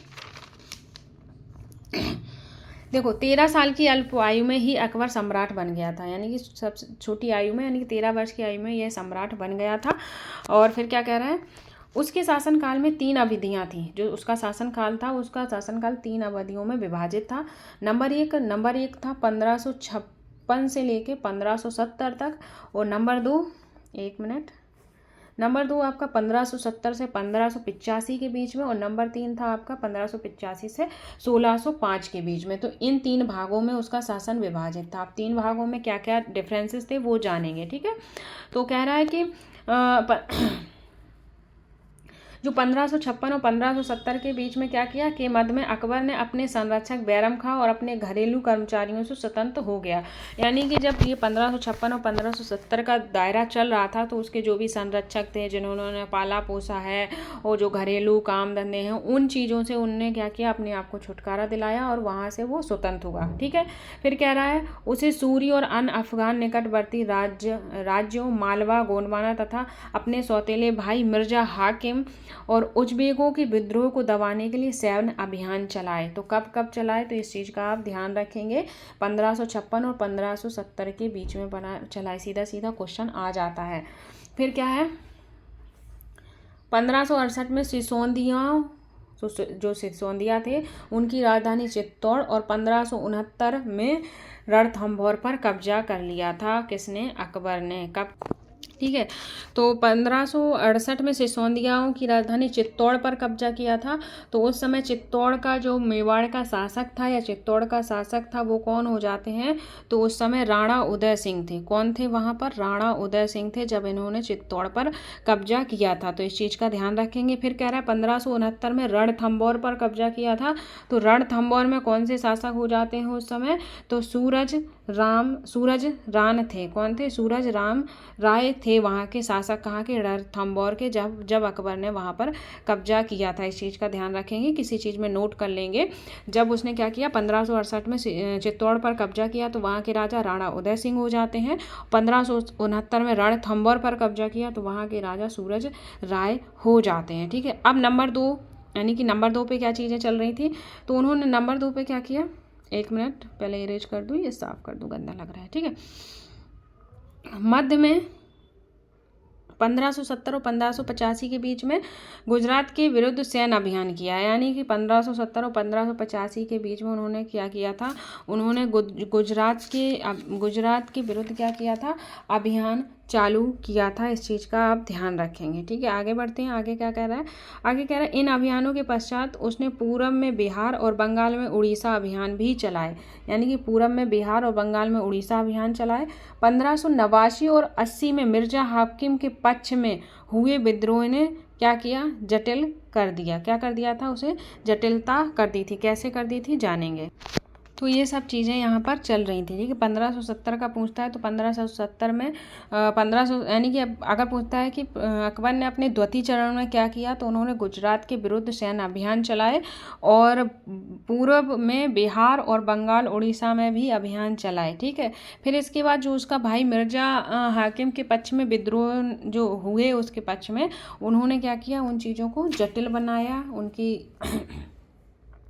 देखो 13 साल की अल्प आयु में ही अकबर सम्राट बन गया था, यानी कि सबसे छोटी आयु में, यानी कि 13 वर्ष की आयु में यह सम्राट बन गया था। और फिर क्या कह रहा है, उसके शासनकाल में 3 अवधियाँ थीं। जो उसका शासनकाल था, उसका शासनकाल 3 अवधियों में विभाजित था। नंबर एक था 1556 से लेके 1570 तक। और नंबर 2 आपका 1570 से 1585 के बीच में। और नंबर 3 था आपका 1585 से 1605 के बीच में। तो इन 3 भागों में उसका शासन विभाजित था। अब 3 भागों में क्या क्या डिफरेंसेस थे वो जानेंगे। ठीक है, तो कह रहा है कि जो 1556 और 1570 के बीच में क्या किया कि मध्य में अकबर ने अपने संरक्षक बैरम खां और अपने घरेलू कर्मचारियों से स्वतंत्र हो गया। यानी कि जब ये 1556 और 1570 का दायरा चल रहा था, तो उसके जो भी संरक्षक थे, जिन्होंने पाला पोसा है और जो घरेलू काम धंधे हैं, उन चीज़ों से उनने क्या किया, अपने आप को छुटकारा दिलाया और वहाँ से वो स्वतंत्र हुआ। ठीक है, फिर कह रहा है उसे सूरी और अन्य अफगान निकटवर्ती राज्यों मालवा, गोंडवाना तथा अपने सौतेले भाई मिर्जा हाकिम और उज्बेकों के विद्रोह को दबाने के लिए सैन्य अभियान चलाए। तो कब कब चलाए, तो इस चीज़ का आप ध्यान रखेंगे। 1556 और 1570 के बीच में चलाए। सीधा सीधा क्वेश्चन आ जाता है। फिर क्या है, 1568 में जो सिसोदिया थे उनकी राजधानी चित्तौड़ और 1569 में रणथंभौर पर कब्जा कर लिया था। किसने, अकबर ने। कब, ठीक है, तो 1568 में सिसोदियाओं की राजधानी चित्तौड़ पर कब्जा किया था। तो उस समय चित्तौड़ का जो मेवाड़ का शासक था या चित्तौड़ का शासक था वो कौन हो जाते हैं, तो उस समय राणा उदय सिंह थे। कौन थे वहाँ पर, राणा उदय सिंह थे, जब इन्होंने चित्तौड़ पर कब्जा किया था। तो इस चीज़ का ध्यान रखेंगे। फिर कह रहा है 1569 में रणथंभौर पर कब्जा किया था। तो रणथंभौर में कौन से शासक हो जाते हैं उस समय, तो सूरज रान थे। कौन थे, सूरज राम राय थे वहाँ के शासक। कहाँ के, रणथंभौर के, जब अकबर ने वहाँ पर कब्जा किया था। इस चीज़ का ध्यान रखेंगे, किसी चीज़ में नोट कर लेंगे। जब उसने क्या किया, 1568 में चित्तौड़ पर कब्जा किया, तो वहाँ के राजा राणा उदय सिंह हो जाते हैं। 1569 में रणथंभौर पर कब्जा किया, तो वहाँ के राजा सूरज राय हो जाते हैं। ठीक है, अब नंबर 2, यानी कि नंबर 2 पे क्या चीज़ें चल रही थी, तो उन्होंने नंबर 2 पे क्या किया, 1 मिनट पहले इरेज कर दूँ, ये साफ कर दूँ, गंदा लग रहा है। ठीक है, मध्य में 1570 और 1585 के बीच में गुजरात के विरुद्ध सैन्य अभियान किया। यानी कि 1570 और 1585 के बीच में उन्होंने क्या किया था, उन्होंने गुजरात के विरुद्ध क्या किया था, अभियान चालू किया था। इस चीज़ का आप ध्यान रखेंगे। ठीक है, आगे बढ़ते हैं। आगे क्या कह रहा है, आगे कह रहा है इन अभियानों के पश्चात उसने पूरब में बिहार और बंगाल में उड़ीसा अभियान भी चलाए। यानी कि पूरब में बिहार और बंगाल में उड़ीसा अभियान चलाए। 1589 और 80 में मिर्जा हाकिम के पक्ष में हुए विद्रोह ने क्या किया, जटिल कर दिया। क्या कर दिया था, उसे जटिलता कर दी थी। कैसे कर दी थी, जानेंगे। तो ये सब चीज़ें यहाँ पर चल रही थी। ठीक है, 1570 का पूछता है, तो 1570 में 1500 यानी कि अगर पूछता है कि अकबर ने अपने द्वितीय चरण में क्या किया, तो उन्होंने गुजरात के विरुद्ध सैन्य अभियान चलाए और पूर्व में बिहार और बंगाल उड़ीसा में भी अभियान चलाए। ठीक है, फिर इसके बाद जो उसका भाई मिर्जा हाकिम के पक्ष में विद्रोह जो हुए, उसके पक्ष में उन्होंने क्या किया, उन चीज़ों को जटिल बनाया, उनकी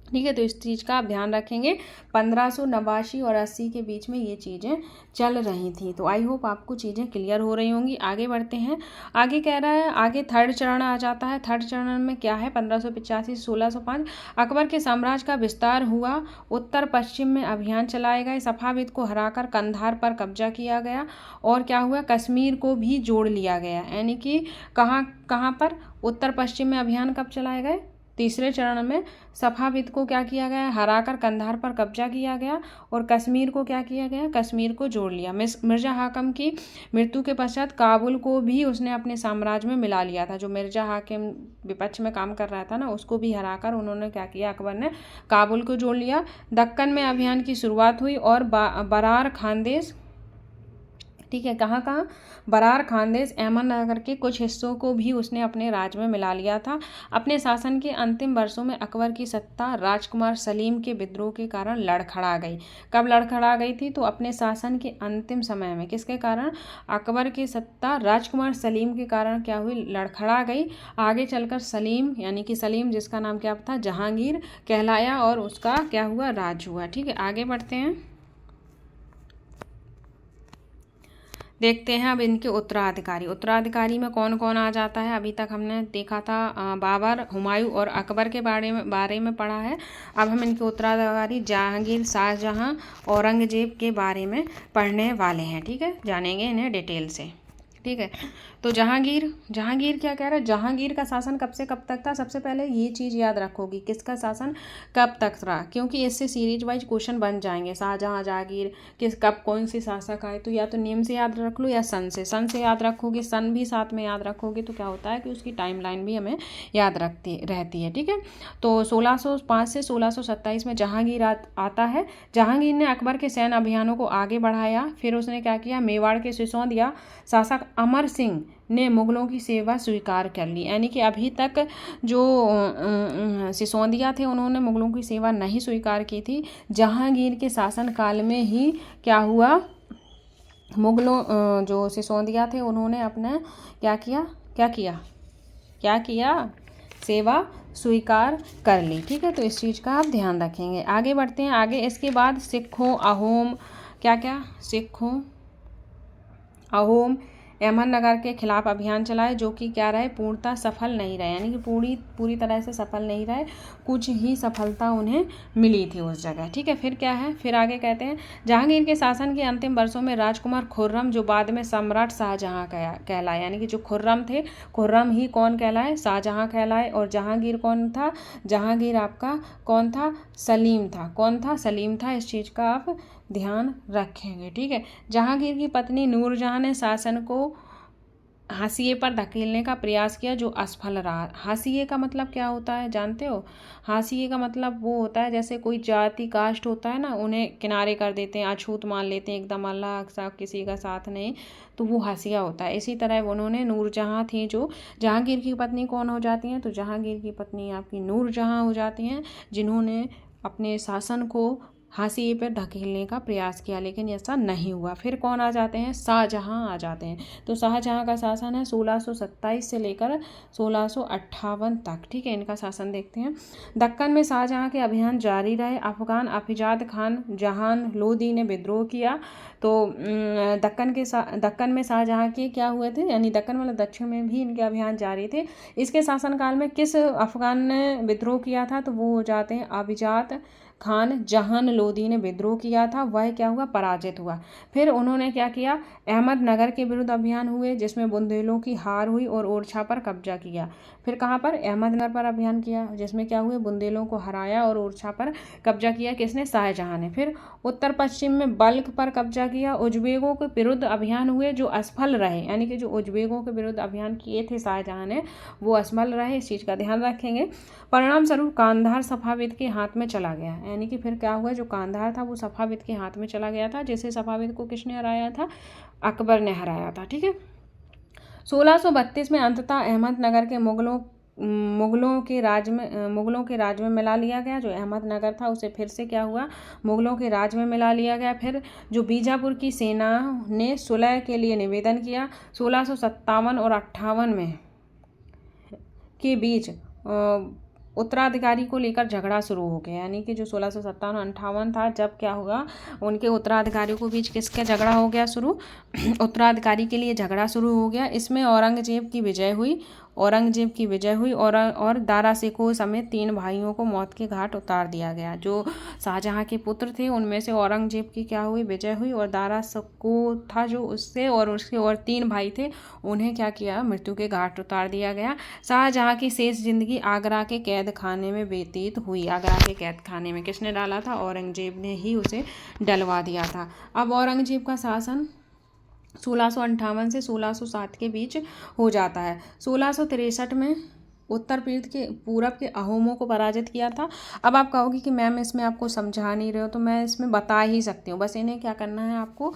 ठीक है। तो इस चीज़ का आप ध्यान रखेंगे। 1589 और 80 के बीच में ये चीज़ें चल रही थी। तो आई होप आपको चीज़ें क्लियर हो रही होंगी। आगे बढ़ते हैं। आगे कह रहा है, आगे थर्ड चरण आ जाता है। थर्ड चरण में क्या है, 1585 से 1605 अकबर के साम्राज्य का विस्तार हुआ। उत्तर पश्चिम में अभियान चलाए गए, सफाविद को हराकर कंधार पर कब्जा किया गया और क्या हुआ, कश्मीर को भी जोड़ लिया गया। यानी कि कहाँ कहाँ पर उत्तर पश्चिम में अभियान कब चलाए गए, तीसरे चरण में सफाविद को क्या किया गया, हराकर कंधार पर कब्जा किया गया और कश्मीर को क्या किया गया, कश्मीर को जोड़ लिया। मिर्जा हाकिम की मृत्यु के पश्चात काबुल को भी उसने अपने साम्राज्य में मिला लिया था। जो मिर्जा हाकिम विपक्ष में काम कर रहा था ना, उसको भी हराकर उन्होंने क्या किया, अकबर ने काबुल को जोड़ लिया। दक्कन में अभियान की शुरुआत हुई और बरार खानदेश, ठीक है, कहाँ कहाँ, बरार खानदेश, अहमदनगर के कुछ हिस्सों को भी उसने अपने राज में मिला लिया था। अपने शासन के अंतिम वर्षों में अकबर की सत्ता राजकुमार सलीम के विद्रोह के कारण लड़खड़ा गई। कब लड़खड़ा गई थी, तो अपने शासन के अंतिम समय में। किसके कारण, अकबर की सत्ता राजकुमार सलीम के कारण क्या हुई, लड़खड़ा गई। आगे चलकर सलीम, यानी कि सलीम जिसका नाम क्या था, जहांगीर कहलाया और उसका क्या हुआ, राज हुआ। ठीक है, आगे बढ़ते हैं। देखते हैं अब इनके उत्तराधिकारी। उत्तराधिकारी में कौन कौन आ जाता है। अभी तक हमने देखा था बाबर, हुमायूं और अकबर के बारे में पढ़ा है। अब हम इनके उत्तराधिकारी जहांगीर, शाहजहां, औरंगजेब के बारे में पढ़ने वाले हैं। ठीक है, जानेंगे इन्हें डिटेल से। ठीक है, तो जहांगीर क्या कह रहा है, जहांगीर का शासन कब से कब तक था। सबसे पहले ये चीज़ याद रखोगी, किसका शासन कब तक रहा, क्योंकि इससे सीरीज वाइज क्वेश्चन बन जाएंगे। शाहजहां, जहांगीर, किस कब कौन से शासक आए, तो या तो नेम से याद रख लो या सन से याद रखोगे, सन भी साथ में याद रखोगे तो क्या होता है कि उसकी टाइम लाइन भी हमें याद रहती है। ठीक है, तो 1605 से 1627 में जहांगीर आता है। जहांगीर ने अकबर के सैन्य अभियानों को आगे बढ़ाया। फिर उसने क्या किया, मेवाड़ के सिसोदिया शासक अमर सिंह ने मुगलों की सेवा स्वीकार कर ली। यानी कि अभी तक जो सिसोदिया थे उन्होंने मुगलों की सेवा नहीं स्वीकार की थी। जहांगीर के शासनकाल में ही क्या हुआ, मुगलों जो सिसोदिया थे उन्होंने अपना क्या किया, सेवा स्वीकार कर ली। ठीक है, तो इस चीज़ का आप ध्यान रखेंगे। आगे बढ़ते हैं। आगे इसके बाद सिखों, अहोम, सिखों, अहोम, अहमदनगर के खिलाफ अभियान चलाए, जो कि क्या रहे, पूर्णतः सफल नहीं रहे। यानी कि पूरी तरह से सफल नहीं रहे, कुछ ही सफलता उन्हें मिली थी उस जगह। ठीक है, फिर क्या है, फिर आगे कहते हैं जहांगीर के शासन के अंतिम वर्षों में राजकुमार खुर्रम, जो बाद में सम्राट शाहजहां कहलाए, यानी कि जो खुर्रम थे, खुर्रम ही कौन कहलाए, शाहजहां कहलाए। और जहांगीर कौन था, जहांगीर आपका कौन था, सलीम था। कौन था, सलीम था। इस चीज़ का आप ध्यान रखेंगे। ठीक है, जहांगीर की पत्नी नूरजहां ने शासन को हाशिए पर धकेलने का प्रयास किया, जो असफल रहा। हाशिए का मतलब क्या होता है, जानते हो। हाशिए का मतलब वो होता है जैसे कोई जाति कास्ट होता है ना, उन्हें किनारे कर देते हैं, अछूत मान लेते हैं, एकदम अल्लाह सा किसी का साथ नहीं, तो वो हाशिया होता है। इसी तरह उन्होंने, नूरजहां थी जो जहांगीर की पत्नी, कौन हो जाती हैं, तो जहांगीर की पत्नी आपकी नूरजहां हो जाती हैं, जिन्होंने अपने शासन को हाशिए पर धकेलने का प्रयास किया, लेकिन ऐसा नहीं हुआ। फिर कौन आ जाते हैं, शाहजहां आ जाते हैं। तो शाहजहां का शासन है 1627 से लेकर 1658 तक। ठीक है, इनका शासन देखते हैं। दक्कन में शाहजहां के अभियान जारी रहे। अफगान अफिजाद खान जहान लोदी ने विद्रोह किया। तो दक्कन में शाहजहां के क्या हुए थे, यानी दक्कन मतलब दक्षिण में भी इनके अभियान जारी थे। इसके शासनकाल में किस अफगान ने विद्रोह किया था, तो वो हो जाते हैं अभिजात खान जहान लोदी ने विद्रोह किया था। वह क्या हुआ, पराजित हुआ। फिर उन्होंने क्या किया, अहमदनगर के विरुद्ध अभियान हुए, जिसमें बुंदेलों की हार हुई और ओरछा पर कब्जा किया। फिर कहाँ पर, अहमदनगर पर अभियान किया, जिसमें क्या हुए, बुंदेलों को हराया और ओरछा पर कब्जा किया। किसने, शाहजहां ने। फिर उत्तर पश्चिम में बल्ख पर कब्जा किया। उज्बेकों के विरुद्ध अभियान हुए, जो असफल रहे। यानी कि जो उज्बेकों के विरुद्ध अभियान किए थे शाहजहां ने, वो असफल रहे। इस चीज़ का ध्यान रखेंगे। परिणाम स्वरूप कांधार सफाविद के हाथ में चला गया। यानी कि फिर क्या हुआ, जो कांधार था वो सफाविद के हाथ में चला गया था, जिसे सफाविद को किसने हराया था, अकबर ने हराया था। ठीक है, 1632 में अंततः अहमदनगर के मुगलों के राज में मिला लिया गया। जो अहमदनगर था उसे फिर से क्या हुआ, मुगलों के राज में मिला लिया गया। फिर जो बीजापुर की सेना ने सुलह के लिए निवेदन किया। 1657 और 58 में के बीच उत्तराधिकारी को लेकर झगड़ा शुरू हो गया, यानी कि जो 1657-58 था, जब क्या हुआ, उनके उत्तराधिकारियों के बीच किसका झगड़ा हो गया शुरू, उत्तराधिकारी के लिए झगड़ा शुरू हो गया। इसमें औरंगजेब की विजय हुई और दारा शिकोह समेत 3 भाइयों को मौत के घाट उतार दिया गया। जो शाहजहां के पुत्र थे उनमें से औरंगजेब की क्या हुई, विजय हुई, और दारा शिकोह था जो उससे और उसके और 3 भाई थे, उन्हें क्या किया, मृत्यु के घाट उतार दिया गया। शाहजहां की शेष जिंदगी आगरा के कैद खाने में व्यतीत हुई। आगरा के कैद खाने में किसने डाला था, औरंगजेब ने ही उसे डलवा दिया था। अब औरंगजेब का शासन 1658 से 1607 के बीच हो जाता है। 1663 में उत्तर पूरब के अहोमों को पराजित किया था। अब आप कहोगे कि मैम इसमें आपको समझा नहीं रहे हो, तो मैं इसमें बता ही सकती हूँ। बस इन्हें क्या करना है, आपको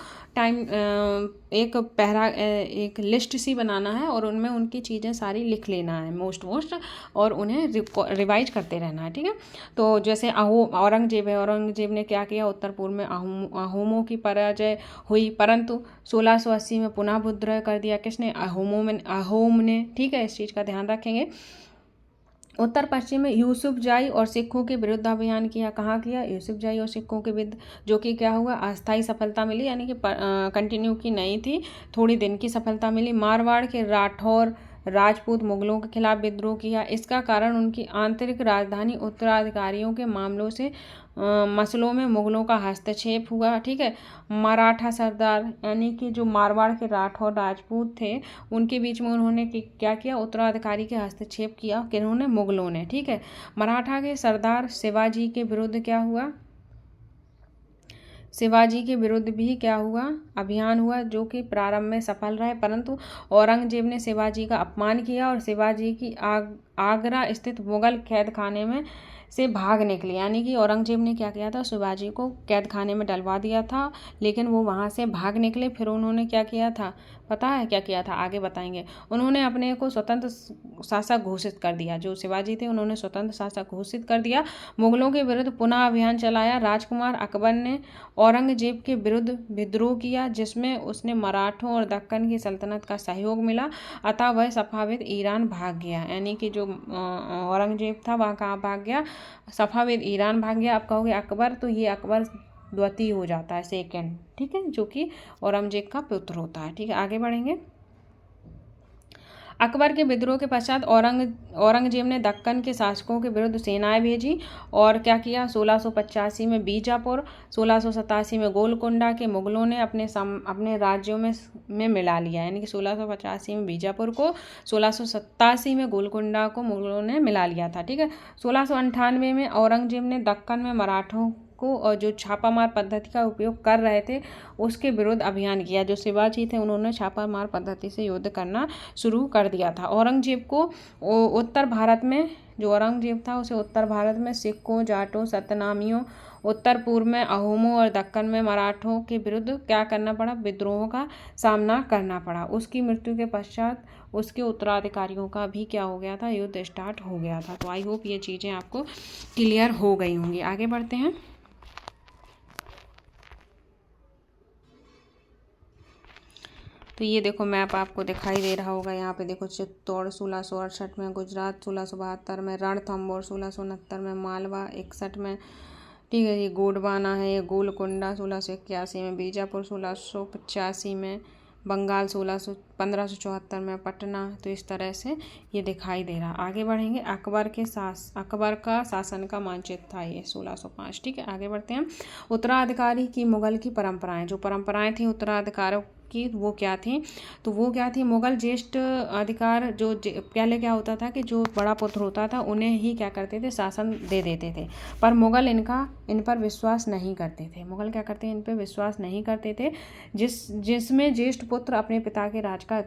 एक लिस्ट सी बनाना है और उनमें उनकी चीज़ें सारी लिख लेना है मोस्ट और उन्हें रिवाइज करते रहना है, ठीक है। तो जैसे औरंगजेब है, औरंगजेब ने क्या किया, उत्तर पूर्व में अहोमों की पराजय हुई, परंतु 1680 में पुनः विद्रोह कर दिया। किसने, अहोम ने, ठीक है। इस चीज़ का ध्यान रखेंगे। उत्तर पश्चिम में यूसुफजाई और सिखों के विरुद्ध अभियान किया। कहाँ किया, यूसुफजाई और सिखों के विरुद्ध, जो कि क्या हुआ, अस्थायी सफलता मिली, यानी कि कंटिन्यू की नहीं थी, थोड़ी दिन की सफलता मिली। मारवाड़ के राठौर राजपूत मुगलों के खिलाफ विद्रोह किया। इसका कारण उनकी आंतरिक राजधानी उत्तराधिकारियों के मसलों में मुगलों का हस्तक्षेप हुआ, ठीक है। मराठा सरदार, यानी कि जो मारवाड़ के राठौर राजपूत थे, उनके बीच में उन्होंने क्या किया, उत्तराधिकारी के हस्तक्षेप किया, किन्होंने, मुगलों ने, ठीक है। मराठा के सरदार शिवाजी के विरुद्ध क्या हुआ, शिवाजी के विरुद्ध भी क्या हुआ, अभियान हुआ, जो कि प्रारंभ में सफल रहे, परंतु औरंगजेब ने शिवाजी का अपमान किया और शिवाजी की आगरा स्थित मुगल कैद खाने में से भाग निकले। यानी कि औरंगजेब ने क्या किया था, शिवाजी को कैद खाने में डलवा दिया था, लेकिन वो वहाँ से भाग निकले। फिर उन्होंने क्या किया था, पता है क्या किया था, आगे बताएंगे। उन्होंने अपने को स्वतंत्र शासक घोषित कर दिया। जो शिवाजी थे उन्होंने स्वतंत्र शासक घोषित कर दिया। मुगलों के विरुद्ध पुनः अभियान चलाया। राजकुमार अकबर ने औरंगजेब के विरुद्ध विद्रोह किया, जिसमें उसने मराठों और दक्कन की सल्तनत का सहयोग मिला, अतः वह सफाविद ईरान भाग गया। यानी कि जो औरंगजेब था वह कहाँ भाग गया, सफाविद ईरान भाग गया। अब कहोगे अकबर, तो ये अकबर द्वितीय हो जाता है, सेकंड, ठीक है, जो कि औरंगजेब का पुत्र होता है, ठीक है। आगे बढ़ेंगे। अकबर के विद्रोह के पश्चात औरंगजेब ने दक्कन के शासकों के विरुद्ध सेनाएं भेजी और क्या किया, 1685 में बीजापुर, 1687 में गोलकुंडा के मुगलों ने अपने राज्यों में मिला लिया। यानी कि 1685 में बीजापुर को, 1687 में गोलकुंडा को मुगलों ने मिला लिया था, ठीक है। 1698 में औरंगजेब ने दक्कन में मराठों को और जो छापामार पद्धति का उपयोग कर रहे थे उसके विरुद्ध अभियान किया। जो शिवाजी थे उन्होंने छापामार पद्धति से युद्ध करना शुरू कर दिया था। औरंगजेब को उत्तर भारत में, जो औरंगजेब था उसे उत्तर भारत में सिखों, जाटों, सतनामियों, उत्तर पूर्व में अहोमों और दक्कन में मराठों के विरुद्ध क्या करना पड़ा, विद्रोहों का सामना करना पड़ा। उसकी मृत्यु के पश्चात उसके उत्तराधिकारियों का भी क्या हो गया था, युद्ध स्टार्ट हो गया था। तो आई होप ये चीज़ें आपको क्लियर हो गई होंगी। आगे बढ़ते हैं। तो ये देखो मैप आपको दिखाई दे रहा होगा, यहाँ पे देखो चित्तौड़ 1668 में, गुजरात 1672 में, रणथंभौर 1669 में, मालवा 61 में, ठीक है। ये गोंडवाना है, ये गोलकुंडा 1681 में, बीजापुर 1685 में, बंगाल 1574 में, पटना। तो इस तरह से ये दिखाई दे रहा। आगे बढ़ेंगे। अकबर का शासन का मानचित्र था ये 1605, ठीक है। आगे बढ़ते हैं। उत्तराधिकारी की मुगल की परंपराएं, जो परंपराएं थी उत्तराधिकारों की वो क्या थी, तो वो क्या थी, मुगल ज्येष्ठ अधिकार, जो पहले क्या होता था कि जो बड़ा पुत्र होता था उन्हें ही क्या करते थे, शासन दे देते थे, पर मुगल इन पर विश्वास नहीं करते थे। मुगल क्या करते हैं, इन पर विश्वास नहीं करते थे। जिसमें ज्येष्ठ पुत्र अपने पिता के राज का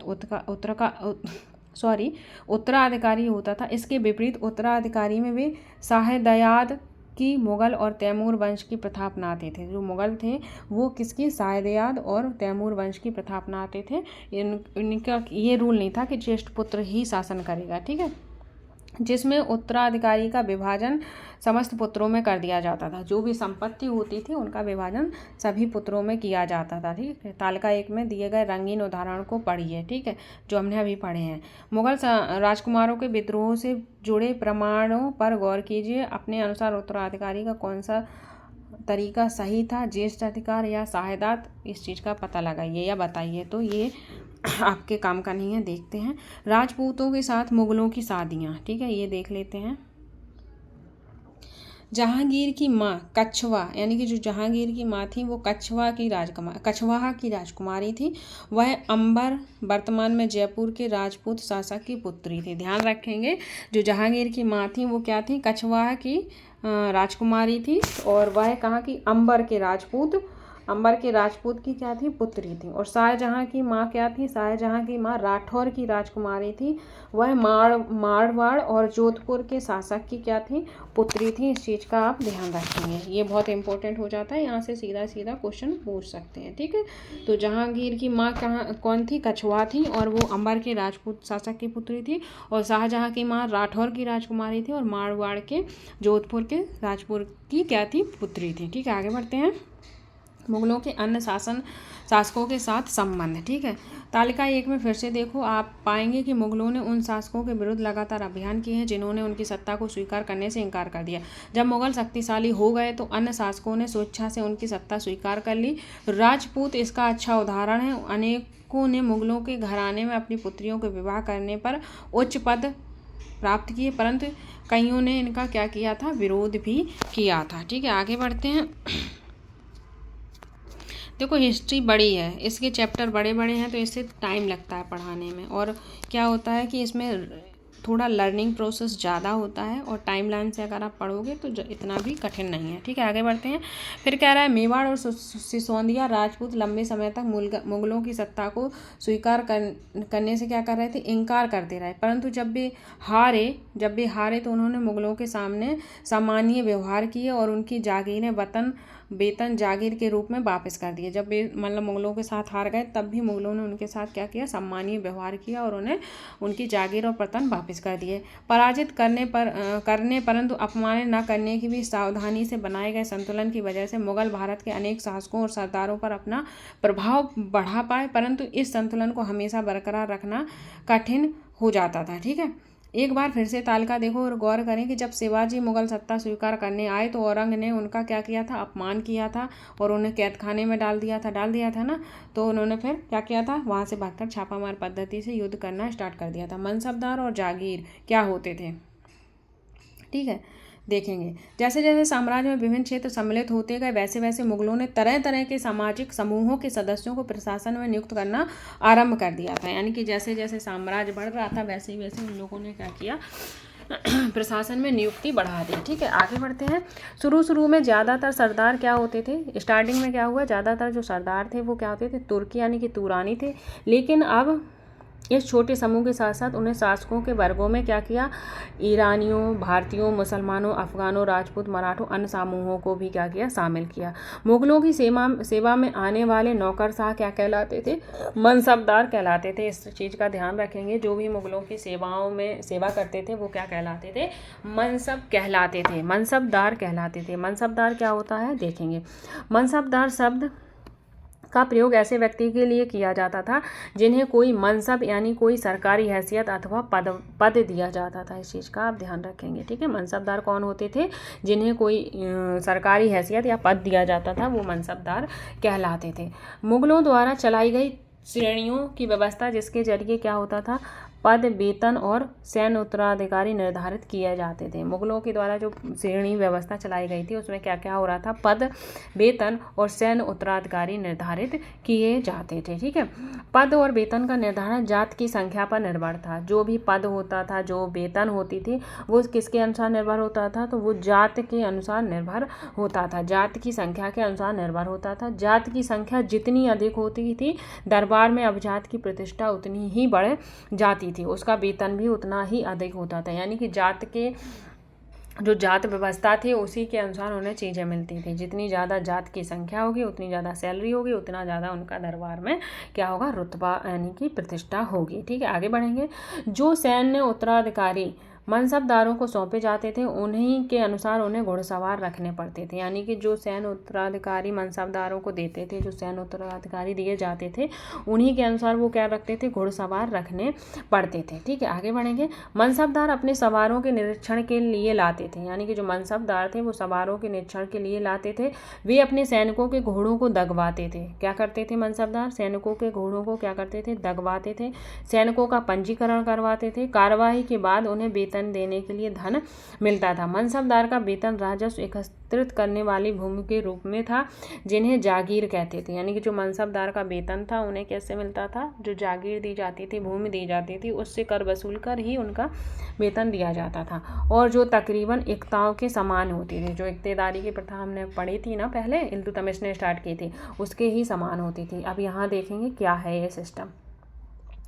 उत्तराधिकारी होता था। इसके विपरीत उत्तराधिकारी में भी शाहदयाद की मुगल और तैमूर वंश की प्रथा अपनाते थे। जो मुगल थे वो किसकी, शाहदयाद और तैमूर वंश की प्रथा अपनाते थे। इनका ये रूल नहीं था कि ज्येष्ठ पुत्र ही शासन करेगा, ठीक है। जिसमें उत्तराधिकारी का विभाजन समस्त पुत्रों में कर दिया जाता था। जो भी संपत्ति होती थी उनका विभाजन सभी पुत्रों में किया जाता था। ठीक है, तालिका 1 में दिए गए रंगीन उदाहरण को पढ़िए। ठीक है, जो हमने अभी पढ़े हैं। मुगल राजकुमारों के विद्रोह से जुड़े प्रमाणों पर गौर कीजिए। अपने अनुसार उत्तराधिकारी का कौन सा तरीका सही था, ज्येष्ठ अधिकार या साहेदात? इस चीज़ का पता लगाइए या बताइए। तो ये आपके काम का नहीं है। देखते हैं राजपूतों के साथ मुगलों की शादियाँ। ठीक है, ये देख लेते हैं। जहांगीर की माँ कछवा, यानी कि जो जहांगीर की माँ थी वो कछवाहा की राजकुमारी थी। वह अंबर वर्तमान में जयपुर के राजपूत शासक की पुत्री थी। ध्यान रखेंगे, जो जहांगीर की माँ थी वो क्या थी? कछवाहा की राजकुमारी थी। और वह कहाँ की? अंबर के राजपूत की क्या थी? पुत्री थी। और शाहजहाँ की माँ क्या थी? शाहजहाँ की माँ राठौर की राजकुमारी थी। वह मारवाड़ और जोधपुर के शासक की क्या थी? पुत्री थी। इस चीज़ का आप ध्यान रखेंगे, ये बहुत इंपॉर्टेंट हो जाता है। यहाँ से सीधा सीधा क्वेश्चन पूछ सकते हैं। ठीक है, तो जहांगीर की माँ कौन थी? कछवाहा थी, और वो अंबर के राजपूत शासक की पुत्री थी। और शाहजहाँ की माँ राठौर की राजकुमारी थी, और मारवाड़ के जोधपुर के राजपुर की क्या थी? पुत्री थी। ठीक है, आगे बढ़ते हैं। मुगलों के अन्य शासकों के साथ संबंध। ठीक है, तालिका 1 में फिर से देखो, आप पाएंगे कि मुगलों ने उन शासकों के विरुद्ध लगातार अभियान किए हैं जिन्होंने उनकी सत्ता को स्वीकार करने से इनकार कर दिया। जब मुगल शक्तिशाली हो गए तो अन्य शासकों ने स्वेच्छा से उनकी सत्ता स्वीकार कर ली। राजपूत इसका अच्छा उदाहरण है। अनेकों ने मुगलों के घराने में अपनी पुत्रियों के विवाह करने पर उच्च पद प्राप्त किए, परंतु कईयों ने इनका क्या किया था? विरोध भी किया था। ठीक है, आगे बढ़ते हैं। देखो, हिस्ट्री बड़ी है, इसके चैप्टर बड़े बड़े हैं, तो इससे टाइम लगता है पढ़ाने में। और क्या होता है कि इसमें थोड़ा लर्निंग प्रोसेस ज़्यादा होता है, और टाइम लाइन से अगर आप पढ़ोगे तो इतना भी कठिन नहीं है। ठीक है, आगे बढ़ते हैं। फिर कह रहा है, मेवाड़ और सिसोदिया राजपूत लंबे समय तक मुगलों की सत्ता को स्वीकार करने से क्या कर रहे थे? इनकार करते रहे। परंतु जब वे हारे तो उन्होंने मुगलों के सामने सामान्य व्यवहार किए और उनकी जागीरें वेतन जागीर के रूप में वापस कर दिए। जब वे मतलब मुगलों के साथ हार गए, तब भी मुगलों ने उनके साथ क्या किया? सम्मानीय व्यवहार किया और उन्हें उनकी जागीर और वेतन वापस कर दिए। पराजित करने परंतु अपमानित न करने की भी सावधानी से बनाए गए संतुलन की वजह से मुगल भारत के अनेक शासकों और सरदारों पर अपना प्रभाव बढ़ा पाए, परंतु इस संतुलन को हमेशा बरकरार रखना कठिन हो जाता था। ठीक है, एक बार फिर से तालिका देखो और गौर करें कि जब शिवाजी मुगल सत्ता स्वीकार करने आए तो औरंग ने उनका क्या किया था? अपमान किया था और उन्हें कैद खाने में डाल दिया था ना। तो उन्होंने फिर क्या किया था? वहाँ से भागकर छापामार पद्धति से युद्ध करना स्टार्ट कर दिया था। मनसबदार और जागीर क्या होते थे? ठीक है, देखेंगे। जैसे जैसे साम्राज्य में विभिन्न क्षेत्र सम्मिलित होते गए, वैसे वैसे मुगलों ने तरह तरह के सामाजिक समूहों के सदस्यों को प्रशासन में नियुक्त करना आरंभ कर दिया था। यानी कि जैसे जैसे साम्राज्य बढ़ रहा था, वैसे वैसे उन लोगों ने क्या किया? प्रशासन में नियुक्ति बढ़ा दी। ठीक है, आगे बढ़ते हैं। शुरू में ज़्यादातर सरदार क्या होते थे? स्टार्टिंग में क्या हुआ? ज़्यादातर जो सरदार थे वो क्या होते थे? तुर्की यानी कि तुरानी थे। लेकिन अब इस छोटे समूह के साथ साथ उन्हें शासकों के वर्गों में क्या किया? ईरानियों, भारतीयों, मुसलमानों, अफगानों, राजपूत, मराठों, अन्य समूहों को भी क्या किया? शामिल किया। मुगलों की सेवा में आने वाले नौकरशाह क्या कहलाते थे? मनसबदार कहलाते थे। इस चीज़ का ध्यान रखेंगे। जो भी मुगलों की सेवाओं में सेवा करते थे वो क्या कहलाते थे? मनसब कहलाते थे, मनसबदार कहलाते थे। मनसबदार क्या होता है देखेंगे। मनसबदार शब्द का प्रयोग ऐसे व्यक्ति के लिए किया जाता था जिन्हें कोई मनसब यानी कोई सरकारी हैसियत अथवा पद दिया जाता था। इस चीज़ का आप ध्यान रखेंगे। ठीक है, मनसबदार कौन होते थे? जिन्हें कोई सरकारी हैसियत या पद दिया जाता था, वो मनसबदार कहलाते थे। मुगलों द्वारा चलाई गई श्रेणियों की व्यवस्था, जिसके जरिए क्या होता था? पद, वेतन और सैन्य उत्तराधिकारी निर्धारित किए जाते थे। मुगलों के द्वारा जो श्रेणी व्यवस्था चलाई गई थी उसमें क्या क्या हो रहा था? पद, वेतन और सैन्य उत्तराधिकारी निर्धारित किए जाते थे। ठीक है, पद और वेतन का निर्धारण जात की संख्या पर निर्भर था। जो भी पद होता था, जो वेतन होती थी, वो किसके अनुसार निर्भर होता था? तो वो जात के अनुसार निर्भर होता था, जात की संख्या के अनुसार निर्भर होता था। जात की संख्या जितनी अधिक होती थी, दरबार में अभिजात की प्रतिष्ठा उतनी ही बढ़ जाती थी, उसका वेतन भी उतना ही अधिक होता था। यानी कि जात के जो जात व्यवस्था थी उसी के अनुसार उन्हें चीज़ें मिलती थी। जितनी ज़्यादा जात की संख्या होगी उतनी ज़्यादा सैलरी होगी, उतना ज़्यादा उनका दरबार में क्या होगा? रुतबा यानी कि प्रतिष्ठा होगी। ठीक है, आगे बढ़ेंगे। जो सैन्य उत्तराधिकारी मनसबदारों को सौंपे जाते थे, उन्हीं के अनुसार उन्हें घुड़सवार रखने पड़ते थे। यानी कि जो सैन्य उत्तराधिकारी मनसबदारों को देते थे, जो सैन्य उत्तराधिकारी दिए जाते थे, उन्हीं के अनुसार वो क्या रखते थे, घुड़सवार रखने पड़ते थे। ठीक है, आगे बढ़ेंगे। मनसबदार अपने सवारों के निरीक्षण के लिए लाते थे। यानी कि जो मनसबदार थे वो सवारों के निरीक्षण के लिए लाते थे। वे अपने सैनिकों के घोड़ों को दगवाते थे। क्या करते थे मनसबदार? सैनिकों के घोड़ों को क्या करते थे, दगवाते थे। सैनिकों का पंजीकरण करवाते थे। कार्यवाही के बाद उन्हें वेतन देने के लिए धन मिलता था। मनसबदार का वेतन राजस्व एकत्रित करने वाली भूमि के रूप में था, जिन्हें जागीर कहते थे। यानी कि जो मनसबदार का वेतन था उन्हें कैसे मिलता था, जो जागीर दी जाती थी, भूमि दी जाती थी, उससे कर वसूल कर ही उनका वेतन दिया जाता था, और जो तकरीबन इक्ताओं के समान होती थी। जो इक्तेदारी की प्रथा हमने पढ़ी थी ना पहले, इल्तुतमिश ने स्टार्ट की थी, उसके ही समान होती थी। अब यहाँ देखेंगे क्या है ये सिस्टम,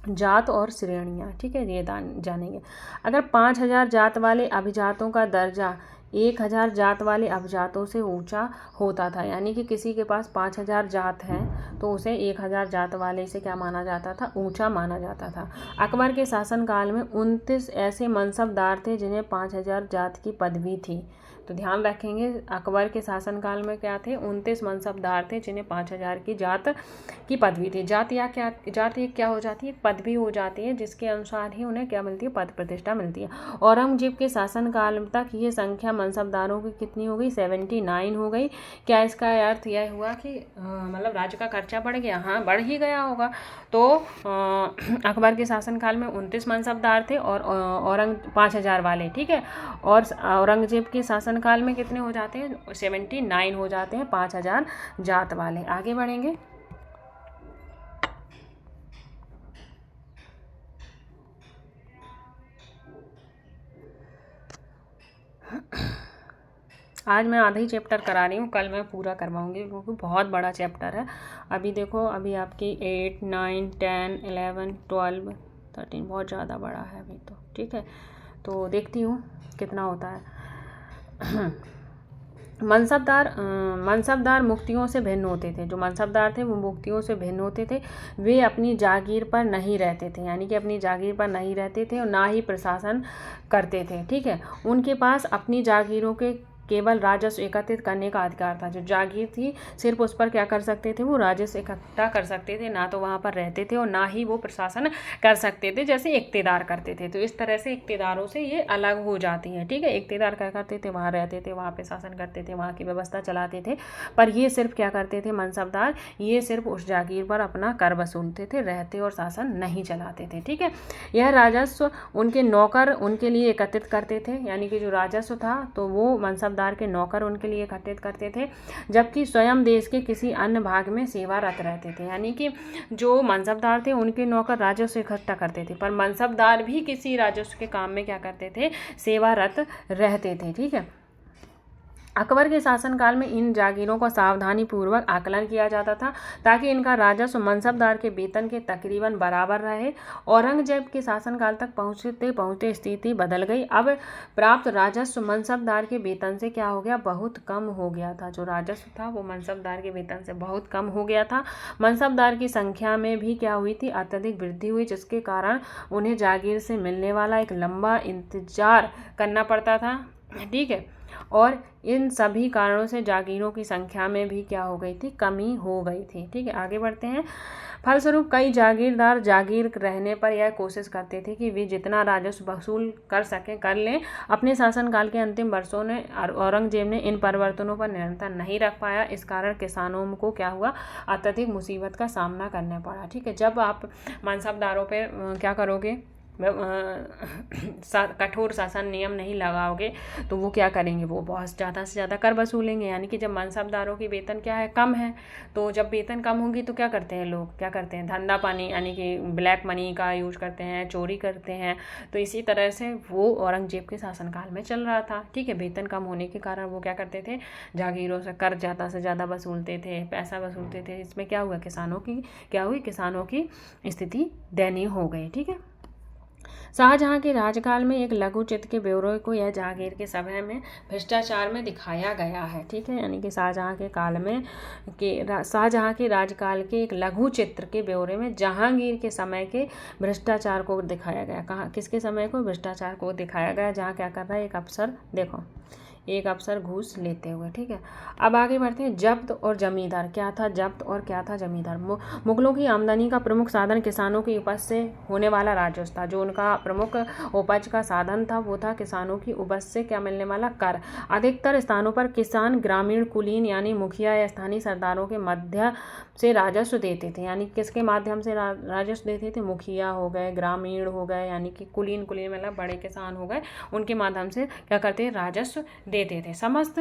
जात और श्रेणियाँ। ठीक है, ये जानेंगे। अगर 5000 जात वाले अभिजातों का दर्जा 1000 जात वाले अभिजातों से ऊंचा होता था, यानी कि किसी के पास 5000 जात हैं तो उसे 1000 जात वाले से क्या माना जाता था, ऊंचा माना जाता था। अकबर के शासनकाल में 29 ऐसे मनसबदार थे जिन्हें 5000 जात की पदवी थी। तो ध्यान रखेंगे, अकबर के शासनकाल में क्या थे, 29 मनसबदार थे जिन्हें 5000 की जात की पदवी थी। जात या क्या, जात एक क्या हो जाती है, पदवी हो जाती है, जिसके अनुसार ही उन्हें क्या मिलती है, पद प्रतिष्ठा मिलती है। औरंगजेब के शासनकाल तक ये संख्या मनसबदारों की कितनी हो गई, 79 हो गई। क्या इसका अर्थ यह हुआ कि मतलब राज्य का खर्चा बढ़ गया? हाँ, बढ़ ही गया होगा। तो अकबर के शासनकाल में 29 मनसबदार थे और 5000 वाले। ठीक है, और औरंगजेब के शासनकाल में कितने हो जाते हैं, 79 हो जाते हैं 5000 जात वाले। आगे बढ़ेंगे। आज मैं आधा ही चैप्टर करा रही हूँ, कल मैं पूरा करवाऊँगी क्योंकि बहुत बड़ा चैप्टर है। अभी देखो, अभी आपकी 8, 9, 10, 11, 12, 13 बहुत ज़्यादा बड़ा है अभी तो। ठीक है, तो देखती हूँ कितना होता है। मनसबदार मुक्तियों से भिन्न होते थे। जो मनसबदार थे वो मुक्तियों से भिन्न होते थे। वे अपनी जागीर पर नहीं रहते थे, यानी कि अपनी जागीर पर नहीं रहते थे और ना ही प्रशासन करते थे। ठीक है, उनके पास अपनी जागीरों के केवल राजस्व एकत्रित करने का अधिकार था। जो जागीर थी सिर्फ उस पर क्या कर सकते थे, वो राजस्व इकट्ठा कर सकते थे, ना तो वहाँ पर रहते थे और ना ही वो प्रशासन कर सकते थे जैसे इक्तेदार करते थे। तो इस तरह से इक्तेदारों से ये अलग हो जाती हैं। ठीक है, इक्तेदार क्या करते थे, वहाँ रहते थे, वहाँ पे शासन करते थे, वहाँ की व्यवस्था चलाते थे, पर ये सिर्फ क्या करते थे मनसबदार, ये सिर्फ उस जागीर पर अपना कर वसूलते थे, रहते और शासन नहीं चलाते थे। ठीक है, यह राजस्व उनके नौकर उनके लिए एकत्रित करते थे, यानी कि जो राजस्व था तो वो मनसबदार के नौकर उनके लिए एकत्रित करते थे, जबकि स्वयं देश के किसी अन्य भाग में सेवारत रहते थे। यानी कि जो मनसबदार थे उनके नौकर राजस्व इकट्ठा करते थे, पर मनसबदार भी किसी राजस्व के काम में क्या करते थे, सेवारत रहते थे। ठीक है, अकबर के शासनकाल में इन जागीरों का सावधानी पूर्वक आकलन किया जाता था ताकि इनका राजस्व मनसबदार के वेतन के तकरीबन बराबर रहे। औरंगजेब के शासनकाल तक पहुंचते पहुंचते स्थिति बदल गई। अब प्राप्त राजस्व मनसबदार के वेतन से क्या हो गया, बहुत कम हो गया था। जो राजस्व था वो मनसबदार के वेतन से बहुत कम हो गया था। मनसबदार की संख्या में भी क्या हुई थी, अत्यधिक वृद्धि हुई, जिसके कारण उन्हें जागीर से मिलने वाला एक लंबा इंतजार करना पड़ता था। ठीक है, और इन सभी कारणों से जागीरों की संख्या में भी क्या हो गई थी, कमी हो गई थी। ठीक है, आगे बढ़ते हैं। फलस्वरूप कई जागीरदार जागीर रहने पर यह कोशिश करते थे कि वे जितना राजस्व वसूल कर सकें कर लें। अपने शासनकाल के अंतिम वर्षों में औरंगजेब ने इन परिवर्तनों पर नियंत्रण नहीं रख पाया। इस कारण किसानों को क्या हुआ, अत्यधिक मुसीबत का सामना करना पड़ा। ठीक है, जब आप मनसबदारों पर क्या करोगे, कठोर शासन नियम नहीं लगाओगे तो वो क्या करेंगे, वो बहुत ज़्यादा से ज़्यादा कर वसूलेंगे। यानी कि जब मनसबदारों की वेतन क्या है, कम है, तो जब वेतन कम होगी तो क्या करते हैं लोग, क्या करते हैं, धंधा पानी यानी कि ब्लैक मनी का यूज करते हैं, चोरी करते हैं। तो इसी तरह से वो औरंगजेब के शासनकाल में चल रहा था। ठीक है, वेतन कम होने के कारण वो क्या करते थे, जागीरों से कर ज़्यादा से ज़्यादा वसूलते थे, पैसा वसूलते थे। इसमें क्या हुआ, किसानों की क्या हुई, किसानों की स्थिति दयनीय हो गई। ठीक है, शाहजहां के राजकाल में एक लघु चित्र के ब्यौरे को यह जहांगीर के समय में भ्रष्टाचार में दिखाया गया है। ठीक है, यानी कि शाहजहां के राजकाल के एक लघु चित्र के ब्यौरे में जहांगीर के समय के भ्रष्टाचार को दिखाया गया। कहाँ, किसके समय को? भ्रष्टाचार को दिखाया गया, जहाँ क्या कर रहा है एक अफसर, देखो एक अफसर घूस लेते हुए। ठीक है, अब आगे बढ़ते हैं। जब्त और जमींदार, क्या था जब्त और क्या था जमींदार? मुगलों की आमदनी का प्रमुख साधन किसानों की उपज से होने वाला राजस्व था। जो उनका प्रमुख उपज का साधन था वो था किसानों की उपज से क्या मिलने वाला? कर। अधिकतर स्थानों पर किसान ग्रामीण कुलीन यानी मुखिया या स्थानीय सरदारों के मध्य से राजस्व देते थे। यानी किसके माध्यम से राजस्व देते थे? मुखिया हो गए, ग्रामीण हो गए, यानी कि कुलीन मतलब बड़े किसान हो गए, उनके माध्यम से क्या करते? राजस्व देते थे। समस्त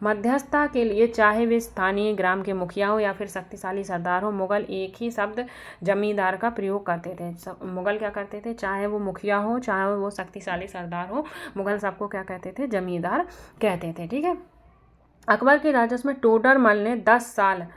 मध्यस्थता के लिए, चाहे वे स्थानीय ग्राम के मुखिया हो या फिर शक्तिशाली सरदार हो, मुगल एक ही शब्द जमींदार का प्रयोग करते थे। मुगल क्या करते थे? चाहे वो मुखिया हो, चाहे वो शक्तिशाली सरदार हो, मुगल सबको क्या कहते थे? जमींदार कहते थे। ठीक है, अकबर के राजस्व में टोडरमल ने 10 साल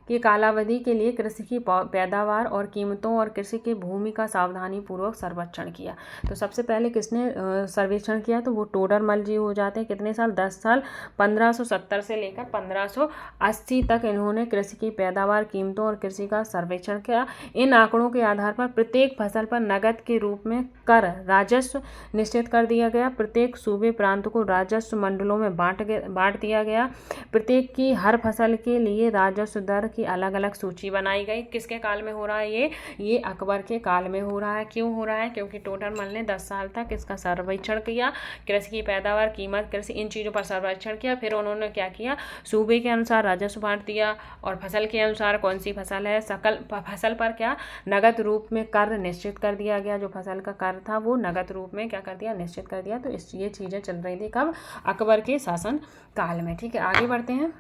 की कालावधि के लिए कृषि की पैदावार और कीमतों और कृषि की भूमि का सावधानी पूर्वक सर्वेक्षण किया। तो सबसे पहले किसने सर्वेक्षण किया? तो वो टोडरमल जी हो जाते हैं। कितने साल? 10 साल। 1570 से लेकर 1580 तक इन्होंने कृषि की पैदावार, कीमतों और कृषि का सर्वेक्षण किया। इन आंकड़ों के आधार पर प्रत्येक फसल पर नकद के रूप में कर राजस्व निश्चित कर दिया गया। प्रत्येक सूबे प्रांत को राजस्व मंडलों में बांट दिया गया। प्रत्येक की हर फसल के लिए राजस्व दर की अलग अलग सूची बनाई गई। किसके काल में हो रहा है ये अकबर के काल में हो रहा है। क्यों हो रहा है? क्योंकि टोडरमल ने 10 साल तक इसका सर्वेक्षण किया, कृषि की पैदावार, कीमत, कृषि, इन चीज़ों पर सर्वेक्षण किया। फिर उन्होंने क्या किया? सूबे के अनुसार राजस्व बांट दिया और फसल के अनुसार कौन सी फसल है, सकल फसल पर क्या नगद रूप में कर निश्चित कर दिया गया। जो फसल का कर था वो नगद रूप में क्या कर दिया? निश्चित कर दिया। तो ये चीज़ें चल रही थी कब? अकबर के शासन काल में। ठीक है, आगे बढ़ते हैं।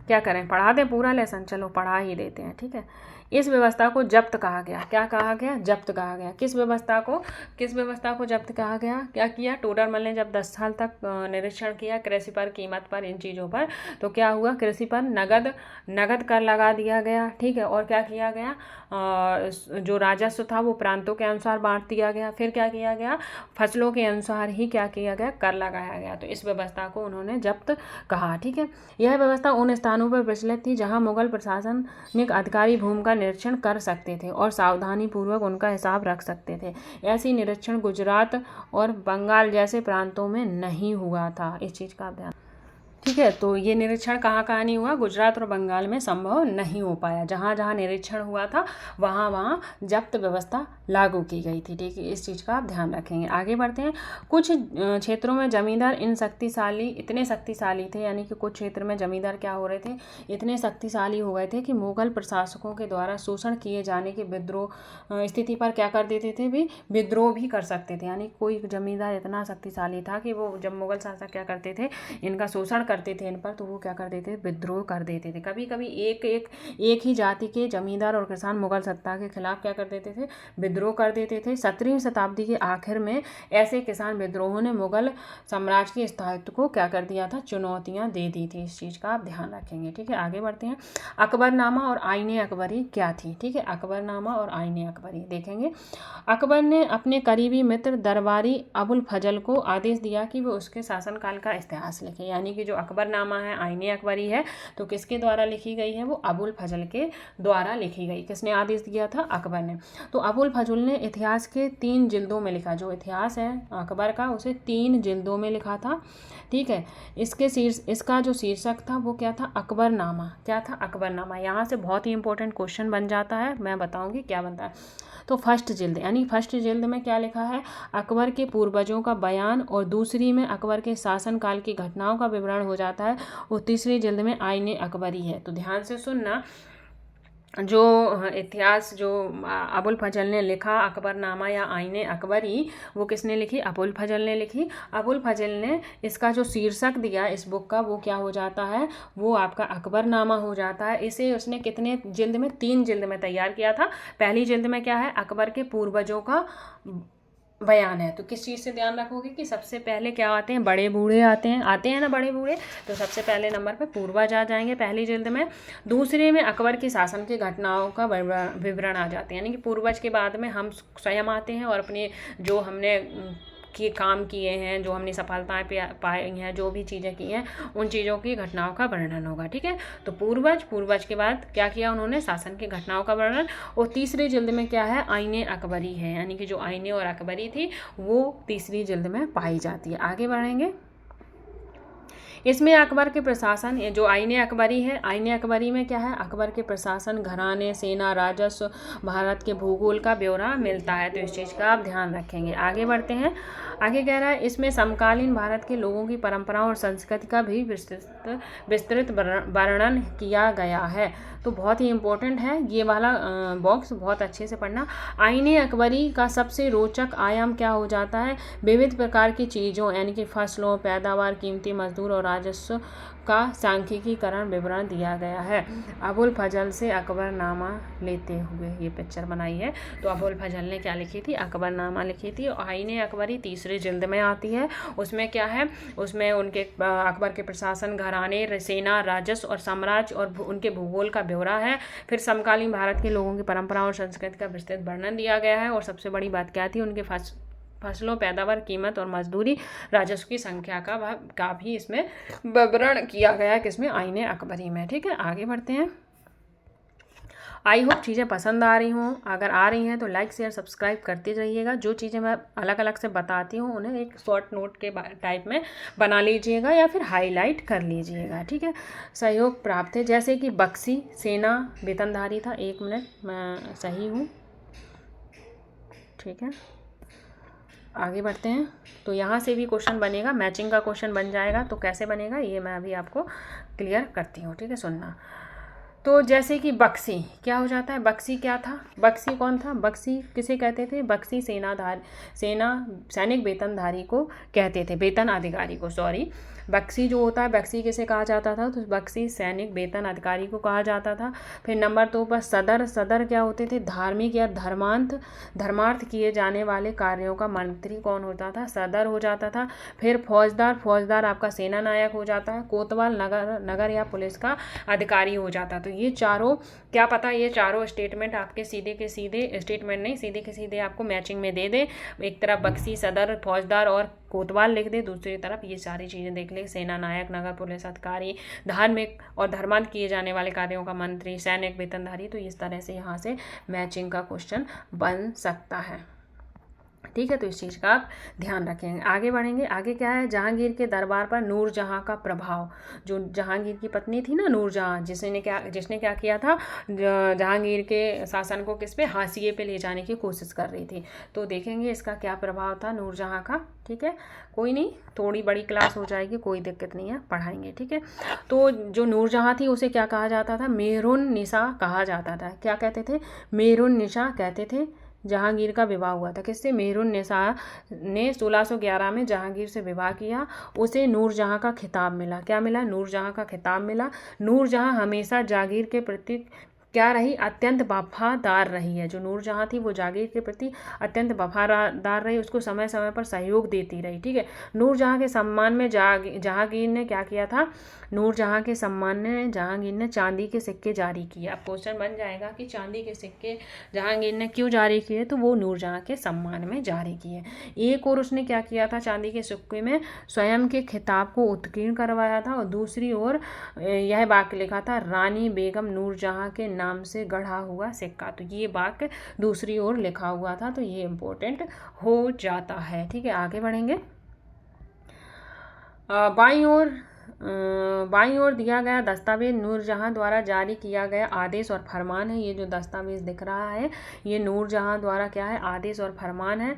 क्या करें, पढ़ा दें पूरा लेसन? चलो पढ़ा ही देते हैं। ठीक है, इस व्यवस्था को जब्त कहा गया। क्या कहा गया? जब्त कहा गया। किस व्यवस्था को जब्त कहा गया? क्या किया? टोडरमल ने जब 10 साल तक निरीक्षण किया कृषि पर, कीमत पर, इन चीज़ों पर, तो क्या हुआ? कृषि पर नगद कर लगा दिया गया। ठीक है, और क्या किया गया? जो राजस्व था वो प्रांतों के अनुसार बांट दिया गया। फिर क्या किया गया? फसलों के अनुसार ही क्या किया गया? कर लगाया गया। तो इस व्यवस्था को उन्होंने जब्त कहा। ठीक है, यह व्यवस्था उन स्थानों पर प्रचलित थी जहां मुगल प्रशासनिक अधिकारी भूमि का निरीक्षण कर सकते थे और सावधानी पूर्वक उनका हिसाब रख सकते थे। ऐसी निरीक्षण गुजरात और बंगाल जैसे प्रांतों में नहीं हुआ था। इस चीज़ का ध्यान। ठीक है, तो ये निरीक्षण कहाँ नहीं हुआ? गुजरात और बंगाल में संभव नहीं हो पाया। जहाँ जहाँ निरीक्षण हुआ था वहाँ वहाँ जब्त व्यवस्था लागू की गई थी। ठीक है, इस चीज़ का आप ध्यान रखेंगे। आगे बढ़ते हैं। कुछ क्षेत्रों में जमींदार इतने शक्तिशाली थे, यानी कि कुछ क्षेत्र में जमींदार क्या हो रहे थे? इतने शक्तिशाली हो गए थे कि मुगल प्रशासकों के द्वारा शोषण किए जाने के विद्रोह स्थिति पर क्या कर देते थे? भी विद्रोह भी कर सकते थे। यानी कोई जमींदार इतना शक्तिशाली था कि वो जब मुगल शासक क्या करते थे? इनका शोषण करते थे इन पर, तो वो क्या कर देते थे? विद्रोह कर देते थे। कभी कभी एक ही जाति के जमींदार और किसान मुगल सत्ता के खिलाफ क्या कर देते थे? विद्रोह कर देते थे। 17वीं शताब्दी के आखिर में ऐसे किसान विद्रोहों ने मुगल साम्राज्य के स्थायित्व को क्या कर दिया था? चुनौतियां दे दी थी। इस चीज़ का आप ध्यान रखेंगे। ठीक है, आगे बढ़ते हैं। अकबरनामा और आईने अकबरी क्या थी? ठीक है, अकबरनामा और आईने अकबरी देखेंगे। अकबर ने अपने करीबी मित्र दरबारी अबुल फजल को आदेश दिया कि वो उसके शासनकाल का इतिहास लिखे। यानी कि जो अकबरनामा है, आईने अकबरी है, तो किसके द्वारा लिखी गई है? वो अबुल फजल के द्वारा लिखी गई। किसने आदेश दिया था? अकबर ने। तो अबुल फजल ने इतिहास के 3 जिल्दों में लिखा। जो इतिहास है अकबर का उसे 3 जिल्दों में लिखा था। ठीक है, इसका जो शीर्षक था वो क्या था? अकबरनामा। क्या था? अकबरनामा। यहाँ से बहुत ही इंपॉर्टेंट क्वेश्चन बन जाता है, मैं बताऊंगी क्या बनता है। तो फर्स्ट जिल्द, यानी फर्स्ट जिल्द में क्या लिखा है? अकबर के पूर्वजों का बयान, और दूसरी में अकबर के शासनकाल की घटनाओं का विवरण हो जाता है, और तीसरी जिल्द में आईने अकबरी है। तो ध्यान से सुनना, जो इतिहास जो अबुल फजल ने लिखा, अकबरनामा या आईने अकबरी, वो किसने लिखी? अबुल फजल ने लिखी। अबुल फजल ने इसका जो शीर्षक दिया इस बुक का, वो क्या हो जाता है? वो आपका अकबरनामा हो जाता है। इसे उसने कितने जिल्द में? 3 जिल्द में तैयार किया था। पहली जिल्द में क्या है? अकबर के पूर्वजों का बयान है। तो किस चीज़ से ध्यान रखोगे कि सबसे पहले क्या आते हैं, बड़े बूढ़े आते हैं ना बड़े बूढ़े, तो सबसे पहले नंबर पे पूर्वज आ जाएंगे पहली जिल्द में। दूसरे में अकबर के शासन की घटनाओं का विवरण आ जाते हैं, यानी कि पूर्वज के बाद में हम स्वयं आते हैं और अपने जो हमने कि काम किए हैं, जो हमने सफलताएं पाई हैं, जो भी चीज़ें की हैं, उन चीज़ों की घटनाओं का वर्णन होगा। ठीक है, तो पूर्वज के बाद क्या किया उन्होंने, शासन की घटनाओं का वर्णन। और तीसरी जिल्द में क्या है, आईने अकबरी है, यानी कि जो आईने और अकबरी थी वो तीसरी जिल्द में पाई जाती है। आगे बढ़ेंगे। इसमें अकबर के प्रशासन, जो आईने अकबरी है, आईने अकबरी में क्या है, अकबर के प्रशासन, घराने, सेना, राजस्व, भारत के भूगोल का ब्यौरा मिलता है। तो इस चीज़ का आप ध्यान रखेंगे। आगे बढ़ते हैं। आगे कह रहा है इसमें समकालीन भारत के लोगों की परंपराओं और संस्कृति का भी विस्तृत वर्णन किया गया है। तो बहुत ही इम्पोर्टेंट है ये वाला बॉक्स, बहुत अच्छे से पढ़ना। आईने अकबरी का सबसे रोचक आयाम क्या हो जाता है, विविध प्रकार की चीज़ों यानी कि फसलों, पैदावार, कीमती मजदूर और राजस्व का सांख्यिकीकरण विवरण दिया गया है। अबुल फजल से अकबरनामा लेते हुए ये पिक्चर बनाई है। तो अबुल फजल ने क्या लिखी थी, अकबरनामा लिखी थी। आईने अकबरी तीसरी जिल्द में आती है। उसमें क्या है, उसमें उनके अकबर के प्रशासन, घराने, सेना, राजस्व और साम्राज्य और उनके भूगोल का ब्यौरा है। फिर समकालीन भारत के लोगों की परंपराओं और संस्कृति का विस्तृत वर्णन दिया गया है। और सबसे बड़ी बात क्या थी, उनके फसलों, पैदावार, कीमत और मजदूरी, राजस्व की संख्या का भी इसमें विवरण किया गया है, किसमें, आईने अकबरी में। ठीक है, आगे बढ़ते हैं। आई होप चीज़ें पसंद आ रही हों। अगर आ रही हैं तो लाइक शेयर सब्सक्राइब करते जाइएगा। जो चीज़ें मैं अलग अलग से बताती हूँ उन्हें एक शॉर्ट नोट के टाइप में बना लीजिएगा या फिर हाईलाइट कर लीजिएगा। ठीक है, सहयोग प्राप्त है, जैसे कि बक्सी सेना वेतनधारी था। 1 मिनट, मैं सही हूँ। ठीक है, आगे बढ़ते हैं। तो यहाँ से भी क्वेश्चन बनेगा, मैचिंग का क्वेश्चन बन जाएगा। तो कैसे बनेगा ये मैं अभी आपको क्लियर करती हूँ। ठीक है, सुनना। तो जैसे कि बक्सी क्या हो जाता है, बक्सी क्या था, बक्सी कौन था, बक्सी किसे कहते थे, बक्सी सैनिक वेतनधारी को कहते थे, वेतन अधिकारी को, सॉरी। बक्सी जो होता है, बक्सी किसे कहा जाता था, तो बक्सी सैनिक वेतन अधिकारी को कहा जाता था। फिर नंबर 2 पर सदर क्या होते थे, धार्मिक या धर्मार्थ किए जाने वाले कार्यों का मंत्री कौन होता था, सदर हो जाता था। फिर फौजदार आपका सेना नायक हो जाता है। कोतवाल नगर या पुलिस का अधिकारी हो जाता। तो ये चारों क्या पता, ये चारों स्टेटमेंट आपके सीधे के सीधे आपको मैचिंग में दे दे। एक तरफ बक्सी, सदर, फौजदार और कोतवाल लिख दे, दूसरी तरफ ये सारी चीज़ें देख ले, सेना नायक, नगर पुलिस अधिकारी, धार्मिक और धर्मांध किए जाने वाले कार्यों का मंत्री, सैनिक वेतनधारी। तो इस तरह से यहाँ से मैचिंग का क्वेश्चन बन सकता है। ठीक है, तो इस चीज़ का आप ध्यान रखेंगे। आगे बढ़ेंगे। आगे क्या है, जहांगीर के दरबार पर नूरजहां का प्रभाव। जो जहांगीर की पत्नी थी ना नूरजहां, जिसने क्या किया था, जहांगीर के शासन को किस पे, हाशिए पे ले जाने की कोशिश कर रही थी। तो देखेंगे इसका क्या प्रभाव था नूरजहां का। ठीक है, कोई नहीं, थोड़ी बड़ी क्लास हो जाएगी, कोई दिक्कत नहीं है, पढ़ाएंगे। ठीक है, तो जो नूरजहां थी उसे क्या कहा जाता था, मेहरुन निसा कहा जाता था। क्या कहते थे, मेहरुन निसा कहते थे। जहांगीर का विवाह हुआ था किससे, मेहरुन निसा ने 1611 में जहांगीर से विवाह किया। उसे नूरजहां का खिताब मिला। क्या मिला, नूरजहां का खिताब मिला। नूरजहां हमेशा जागीर के प्रति क्या रही, अत्यंत वफादार रही है। जो नूरजहां थी वो जागीर के प्रति अत्यंत वफादार रही, उसको समय समय पर सहयोग देती रही। ठीक है, नूरजहां के सम्मान में जहांगीर ने क्या किया था, नूरजहां के सम्मान में जहांगीर ने चांदी के सिक्के जारी किए। अब क्वेश्चन बन जाएगा कि चांदी के सिक्के जहांगीर ने क्यों जारी किए, तो वो नूरजहां के सम्मान में जारी किए। एक और उसने क्या किया था, चांदी के सिक्के में स्वयं के खिताब को उत्कीर्ण करवाया था, और दूसरी ओर यह वाक्य लिखा था, रानी बेगम नूरजहां के नाम से गढ़ा हुआ सिक्का। तो ये वाक्य दूसरी ओर लिखा हुआ था, तो ये इम्पोर्टेंट हो जाता है। ठीक है, आगे बढ़ेंगे। बाईं ओर दिया गया दस्तावेज नूरजहां द्वारा जारी किया गया आदेश और फरमान है। ये जो दस्तावेज दिख रहा है ये नूरजहां द्वारा क्या है, आदेश और फरमान है।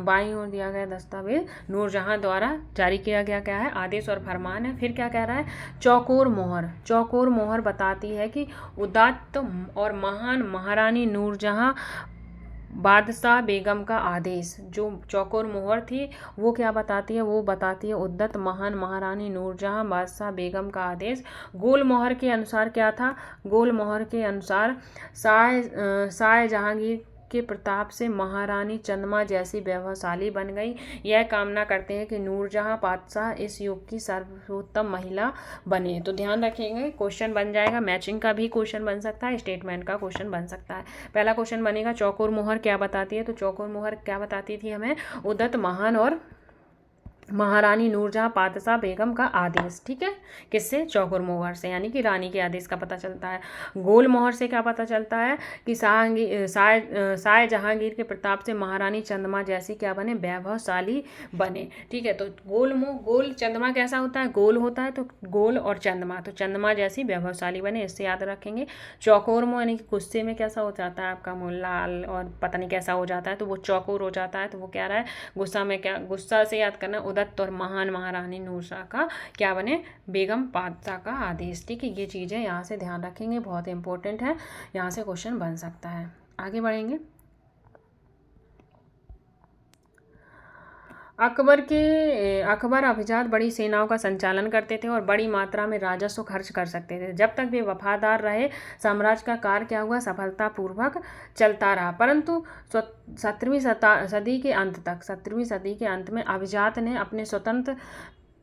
बाईं ओर दिया गया दस्तावेज नूरजहां द्वारा जारी किया गया क्या है, आदेश और फरमान है। फिर क्या कह रहा है, चौकोर मोहर बताती है कि उदात्त और महान महारानी नूरजहां बादशाह बेगम का आदेश। जो चौकोर मोहर थी वो क्या बताती है, वो बताती है उद्दत महान महारानी नूरजहां बादशाह बेगम का आदेश। गोल मोहर के अनुसार क्या था, गोल मोहर के अनुसार शाह जहांगीर के प्रताप से महारानी चंद्रमा जैसी वैभवशाली बन गई। यह कामना करते हैं कि नूरजहां पातशाह इस युग की सर्वोत्तम महिला बने। तो ध्यान रखेंगे, क्वेश्चन बन जाएगा, मैचिंग का भी क्वेश्चन बन सकता है, स्टेटमेंट का क्वेश्चन बन सकता है। पहला क्वेश्चन बनेगा चौकोर मोहर क्या बताती है। तो चौकोर मोहर क्या बताती थी हमें, उदत महान और महारानी नूरजहां पातशाह बेगम का आदेश। ठीक है, किससे, चौकोर मोहर से, यानी कि रानी के आदेश का पता चलता है। गोल मोहर से क्या पता चलता है कि शाह जहांगीर के प्रताप से महारानी चंद्रमा जैसी क्या बने, वैभवशाली बने। ठीक है, तो गोल चंद्रमा कैसा होता है, गोल होता है, तो गोल और चंद्रमा, तो चंद्रमा जैसी वैभवशाली बने, इससे याद रखेंगे। चौकोर मोहर यानी कि गुस्से में कैसा हो जाता है आपका मुंह लाल और पता नहीं कैसा हो जाता है, तो वो चौकोर हो जाता है। तो वो क्या रहा है, गुस्सा में, क्या गुस्सा से याद करना, उदत्त और महान महारानी नूरजहां का क्या बने, बेगम पातशाह का आदेश। ठीक है, ये चीज़ें यहाँ से ध्यान रखेंगे, बहुत इंपॉर्टेंट है, यहाँ से क्वेश्चन बन सकता है। आगे बढ़ेंगे। अकबर अभिजात बड़ी सेनाओं का संचालन करते थे और बड़ी मात्रा में राजस्व खर्च कर सकते थे। जब तक वे वफादार रहे, साम्राज्य का कार्य क्या हुआ, सफलतापूर्वक चलता रहा। परंतु 17वीं सदी के अंत में अभिजात ने अपने स्वतंत्र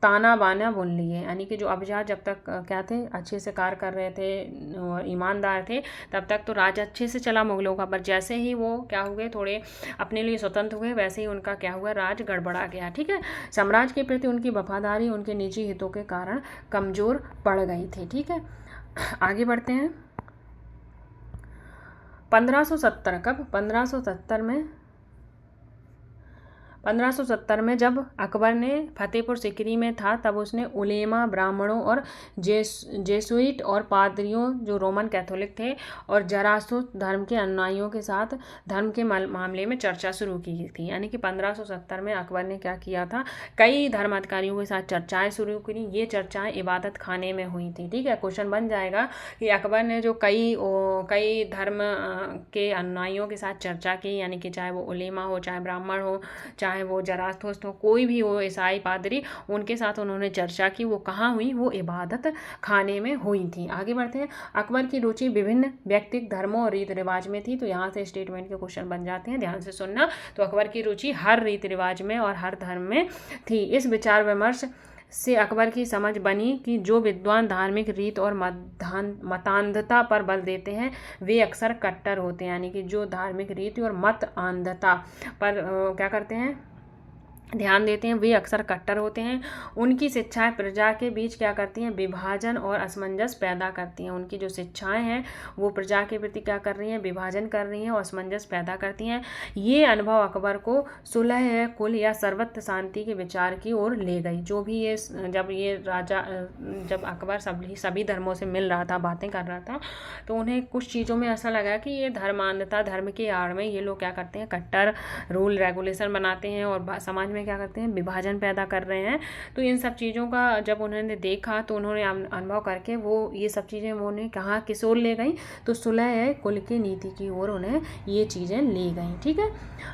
ताना बाना बुन लिए, यानी कि जो अभिजात जब तक क्या थे, अच्छे से कार्य कर रहे थे और ईमानदार थे, तब तक तो राज अच्छे से चला मुगलों का। पर जैसे ही वो क्या हुए, थोड़े अपने लिए स्वतंत्र हुए, वैसे ही उनका क्या हुआ, राज गड़बड़ा गया। ठीक है, साम्राज्य के प्रति उनकी वफादारी उनके निजी हितों के कारण कमजोर पड़ गई थी। ठीक है, आगे बढ़ते हैं। 1570 कब, 1570 में जब अकबर ने फतेहपुर सिकरी में था, तब उसने उलेमा, ब्राह्मणों और जेसुइट और पादरियों जो रोमन कैथोलिक थे और जरासुत धर्म के अनुयायियों के साथ धर्म के मामले में चर्चा शुरू की थी। यानी कि 1570 में अकबर ने क्या किया था, कई धर्म अधिकारियों के साथ चर्चाएं शुरू की। ये चर्चाएं इबादत खाने में हुई थी। ठीक है, क्वेश्चन बन जाएगा कि अकबर ने जो कई धर्म के अनुयायियों के साथ चर्चा की, यानी कि चाहे वो उलेमा हो, चाहे ब्राह्मण हो, चाहे वो जराथुस्त हो, कोई भी हो, ईसाई पादरी, उनके साथ उन्होंने चर्चा की। वो कहाँ हुई, वो इबादत खाने में हुई थी। आगे बढ़ते हैं। अकबर की रुचि विभिन्न व्यक्तिगत धर्मों और रीति रिवाज में थी। तो यहाँ से स्टेटमेंट के क्वेश्चन बन जाते हैं, ध्यान से सुनना। तो अकबर की रुचि हर रीति रिवाज में और हर धर्म में थी। इस विचार विमर्श से अकबर की समझ बनी कि जो विद्वान धार्मिक रीत और मतान्धता पर बल देते हैं, वे अक्सर कट्टर होते हैं। यानी कि जो धार्मिक रीति और मत अंधता पर क्या करते हैं, ध्यान देते हैं, वे अक्सर कट्टर होते हैं। उनकी शिक्षाएं प्रजा के बीच क्या करती हैं, विभाजन और असमंजस पैदा करती हैं। उनकी जो शिक्षाएं हैं वो प्रजा के प्रति क्या कर रही हैं, विभाजन कर रही हैं और असमंजस पैदा करती हैं। ये अनुभव अकबर को सुलह, कुल या सर्वत्र शांति के विचार की ओर ले गई। जो भी ये जब अकबर सभी धर्मों से मिल रहा था, बातें कर रहा था, तो उन्हें कुछ चीज़ों में ऐसा लगा कि ये धर्मांधता, धर्म के आड़ में ये लोग क्या करते हैं, कट्टर रूल रेगुलेशन बनाते हैं और समाज में क्या करते हैं, विभाजन पैदा कर रहे हैं। तो इन सब चीज़ों का जब उन्होंने देखा, तो उन्होंने अनुभव करके वो ये सब चीज़ें उन्हें कहाँ किस ओर ले गई, तो सुलह कुल की नीति की ओर उन्हें ये चीज़ें ले गई। ठीक है,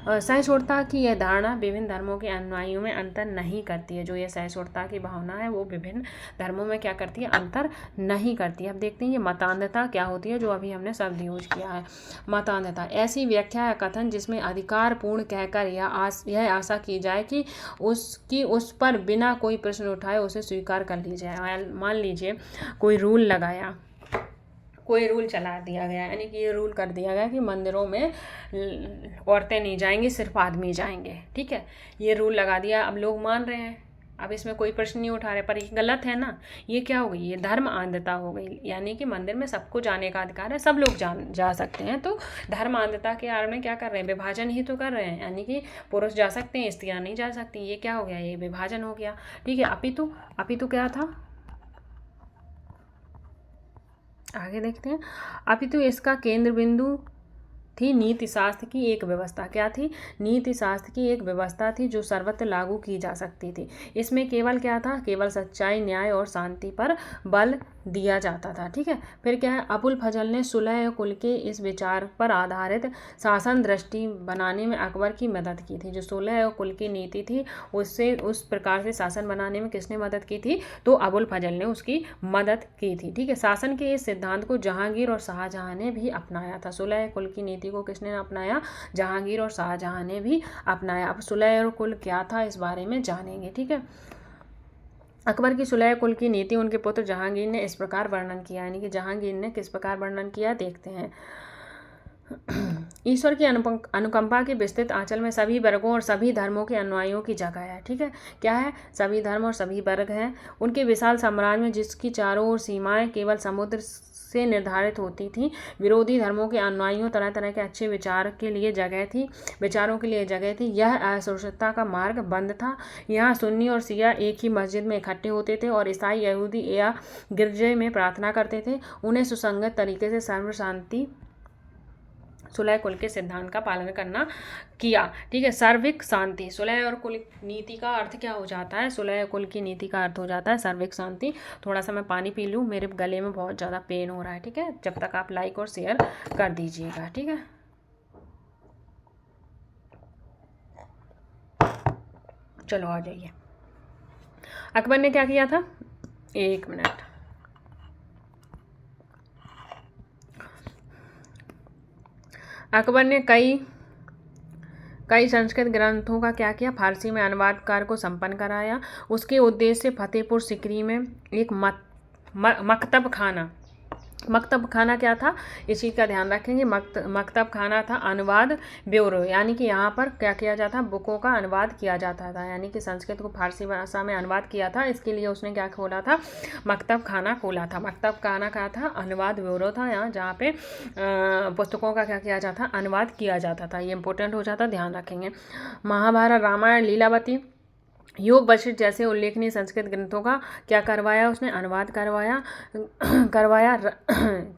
सहिष्णुता की यह धारणा विभिन्न धर्मों के अनुयायियों में अंतर नहीं करती है। जो ये सहिष्णुता की भावना है वो विभिन्न धर्मों में क्या करती है, अंतर नहीं करती है। अब देखते हैं ये मतान्धता क्या होती है, जो अभी हमने शब्द यूज किया है। मतान्धता ऐसी व्याख्या या कथन जिसमें अधिकारपूर्ण कहकर यह आशा की जाए कि उस पर बिना कोई प्रश्न उठाए उसे स्वीकार कर ली जाए। मान लीजिए कोई रूल लगाया, कोई रूल चला दिया गया, यानी कि ये रूल कर दिया गया कि मंदिरों में औरतें नहीं जाएंगी, सिर्फ आदमी जाएंगे। ठीक है, ये रूल लगा दिया, अब लोग मान रहे हैं, अब इसमें कोई प्रश्न नहीं उठा रहे, पर ये गलत है ना। ये क्या हो गई, ये धर्म अंधता हो गई। यानी कि मंदिर में सबको जाने का अधिकार है, सब लोग जा सकते हैं। तो धर्म अंधता के आड़ में क्या कर रहे हैं, विभाजन ही तो कर रहे हैं। यानी कि पुरुष जा सकते हैं, स्त्रियां नहीं जा सकती। ये क्या हो गया, ये विभाजन हो गया। ठीक है, अपितु क्या था, आगे देखते हैं। अपितु इसका केंद्र बिंदु थी नीति शास्त्र की एक व्यवस्था। क्या थी, नीति शास्त्र की एक व्यवस्था थी जो सर्वत्र लागू की जा सकती थी। इसमें केवल क्या था, केवल सच्चाई, न्याय और शांति पर बल दिया जाता था। ठीक है, फिर क्या है, अबुल फजल ने सुलह कुल के इस विचार पर आधारित शासन दृष्टि बनाने में अकबर की मदद की थी। जो सुलह कुल की नीति थी उससे उस प्रकार से शासन बनाने में किसने मदद की थी, तो अबुल फजल ने उसकी मदद की थी। ठीक है, शासन के इस सिद्धांत को जहांगीर और शाहजहां ने भी अपनाया था। सुलह कुल की नीति को किसने अपनाया, जहांगीर और शाहजहां ने भी अपनाया। अब सुलह कुल क्या था इस बारे में जानेंगे। ठीक है, अकबर की सुलह कुल की नीति उनके पुत्र जहांगीर ने इस प्रकार वर्णन किया, यानी कि जहांगीर ने किस प्रकार वर्णन किया देखते हैं। ईश्वर की अनुकंपा के विस्तृत आंचल में सभी वर्गों और सभी धर्मों के अनुयायियों की जगह है। ठीक है, क्या है, सभी धर्म और सभी वर्ग हैं। उनके विशाल साम्राज्य में जिसकी चारों ओर सीमाएं केवल समुद्र से निर्धारित होती थी, विरोधी धर्मों के अनुयायियों तरह तरह के अच्छे विचारों के लिए जगह थी। यह असुरक्षितता का मार्ग बंद था। यहाँ सुन्नी और शिया एक ही मस्जिद में इकट्ठे होते थे और ईसाई यहूदी या गिरजे में प्रार्थना करते थे। उन्हें सुसंगत तरीके से सर्व शांति सुलह कुल के सिद्धांत का पालन करना किया। ठीक है, सर्विक शांति। सुलह और कुल नीति का अर्थ क्या हो जाता है, सुलह कुल की नीति का अर्थ हो जाता है सर्विक शांति। थोड़ा सा मैं पानी पी लूँ, मेरे गले में बहुत ज़्यादा पेन हो रहा है। ठीक है, जब तक आप लाइक और शेयर कर दीजिएगा। ठीक है, चलो आ जाइए। अकबर ने क्या किया था, एक मिनट, अकबर ने कई संस्कृत ग्रंथों का क्या किया, फारसी में अनुवाद कार्य को संपन्न कराया। उसके उद्देश्य से फतेहपुर सिकरी में एक मकतब खाना क्या था, इस चीज़ का ध्यान रखेंगे। मकतब खाना था अनुवाद ब्यूरो, यानी कि यहाँ पर क्या किया जाता, बुकों का अनुवाद किया जाता था, यानी कि संस्कृत को फारसी भाषा में अनुवाद किया था। इसके लिए उसने क्या खोला था, मकतब खाना खोला था। मकतब खाना क्या था, अनुवाद ब्यूरो था, यहाँ जहाँ पे पुस्तकों का क्या किया जाता, अनुवाद किया जाता था। ये इंपॉर्टेंट हो जाता, ध्यान रखेंगे। महाभारत, रामायण, लीलावती, योग वशिष्ठ जैसे उल्लेखनीय संस्कृत ग्रंथों का क्या करवाया, उसने अनुवाद करवाया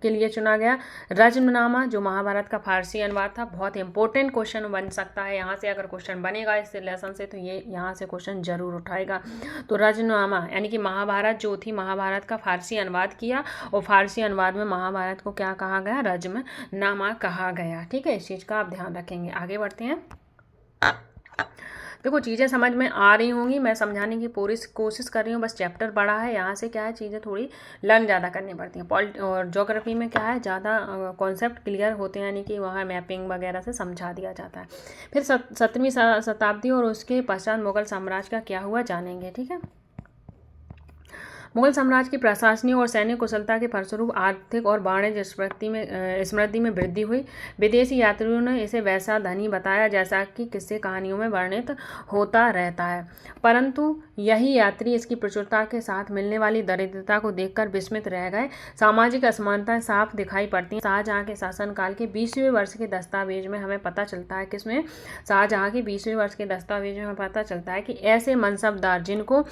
के लिए चुना गया। रजमनामा जो महाभारत का फारसी अनुवाद था, बहुत इंपॉर्टेंट क्वेश्चन बन सकता है यहाँ से, अगर क्वेश्चन बनेगा इस लेसन से तो ये यहाँ से क्वेश्चन जरूर उठाएगा। तो रजमनामा यानी कि महाभारत जो थी, महाभारत का फारसी अनुवाद किया और फारसी अनुवाद में महाभारत को क्या कहा गया, रजमनामा कहा गया। ठीक है, इस चीज़ का आप ध्यान रखेंगे। आगे बढ़ते हैं। देखो चीज़ें समझ में आ रही होंगी, मैं समझाने की पूरी कोशिश कर रही हूँ, बस चैप्टर बड़ा है, यहाँ से क्या है चीज़ें थोड़ी लर्न ज़्यादा करनी पड़ती हैं। और ज्योग्राफी में क्या है, ज़्यादा कॉन्सेप्ट क्लियर होते हैं, यानी कि वहाँ मैपिंग वगैरह से समझा दिया जाता है। फिर 7वीं शताब्दी और उसके पश्चात मुगल साम्राज्य का क्या हुआ जानेंगे। ठीक है, मुगल साम्राज्य की प्रशासनिक और सैनिक कुशलता के फलस्वरूप आर्थिक और वाणिज्य समृद्धि में वृद्धि हुई। विदेशी यात्रियों ने इसे वैसा धनी बताया जैसा कि किस्से कहानियों में वर्णित होता रहता है, परंतु यही यात्री इसकी प्रचुरता के साथ मिलने वाली दरिद्रता को देखकर विस्मित रह गए। सामाजिक असमानताएं साफ दिखाई पड़ती हैं। शाहजहां के शासनकाल के 20वें वर्ष के दस्तावेज में हमें पता चलता है, किसमें, शाहजहां के 20वें वर्ष के दस्तावेज में हमें पता चलता है कि ऐसे मनसबदार जिनको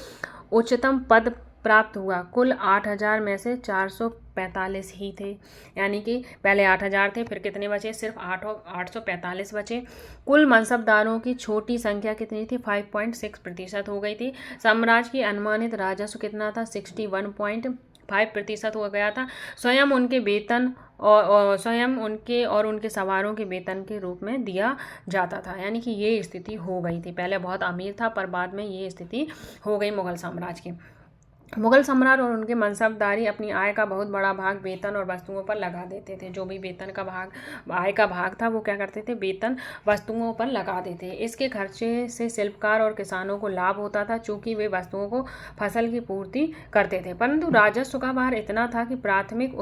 उच्चतम पद प्राप्त हुआ कुल 8000 में से 445 ही थे, यानी कि पहले 8000 थे, फिर कितने बचे, सिर्फ 845 बचे। कुल मनसबदारों की छोटी संख्या कितनी थी, 5.6% हो गई थी। साम्राज्य की अनुमानित राजस्व कितना था, 61.5% हो गया था। स्वयं उनके वेतन और स्वयं उनके और उनके सवारों के वेतन के रूप में दिया जाता था, यानी कि ये स्थिति हो गई थी। पहले बहुत अमीर था पर बाद में ये स्थिति हो गई मुगल साम्राज्य की। मुगल सम्राट और उनके मनसबदारी अपनी आय का बहुत बड़ा भाग वेतन और वस्तुओं पर लगा देते थे। जो भी वेतन का भाग, आय का भाग था, वो क्या करते थे, वेतन वस्तुओं पर लगा देते। इसके खर्चे से शिल्पकार और किसानों को लाभ होता था, चूंकि वे वस्तुओं को फसल की पूर्ति करते थे। परंतु राजस्व का भार इतना था कि प्राथमिक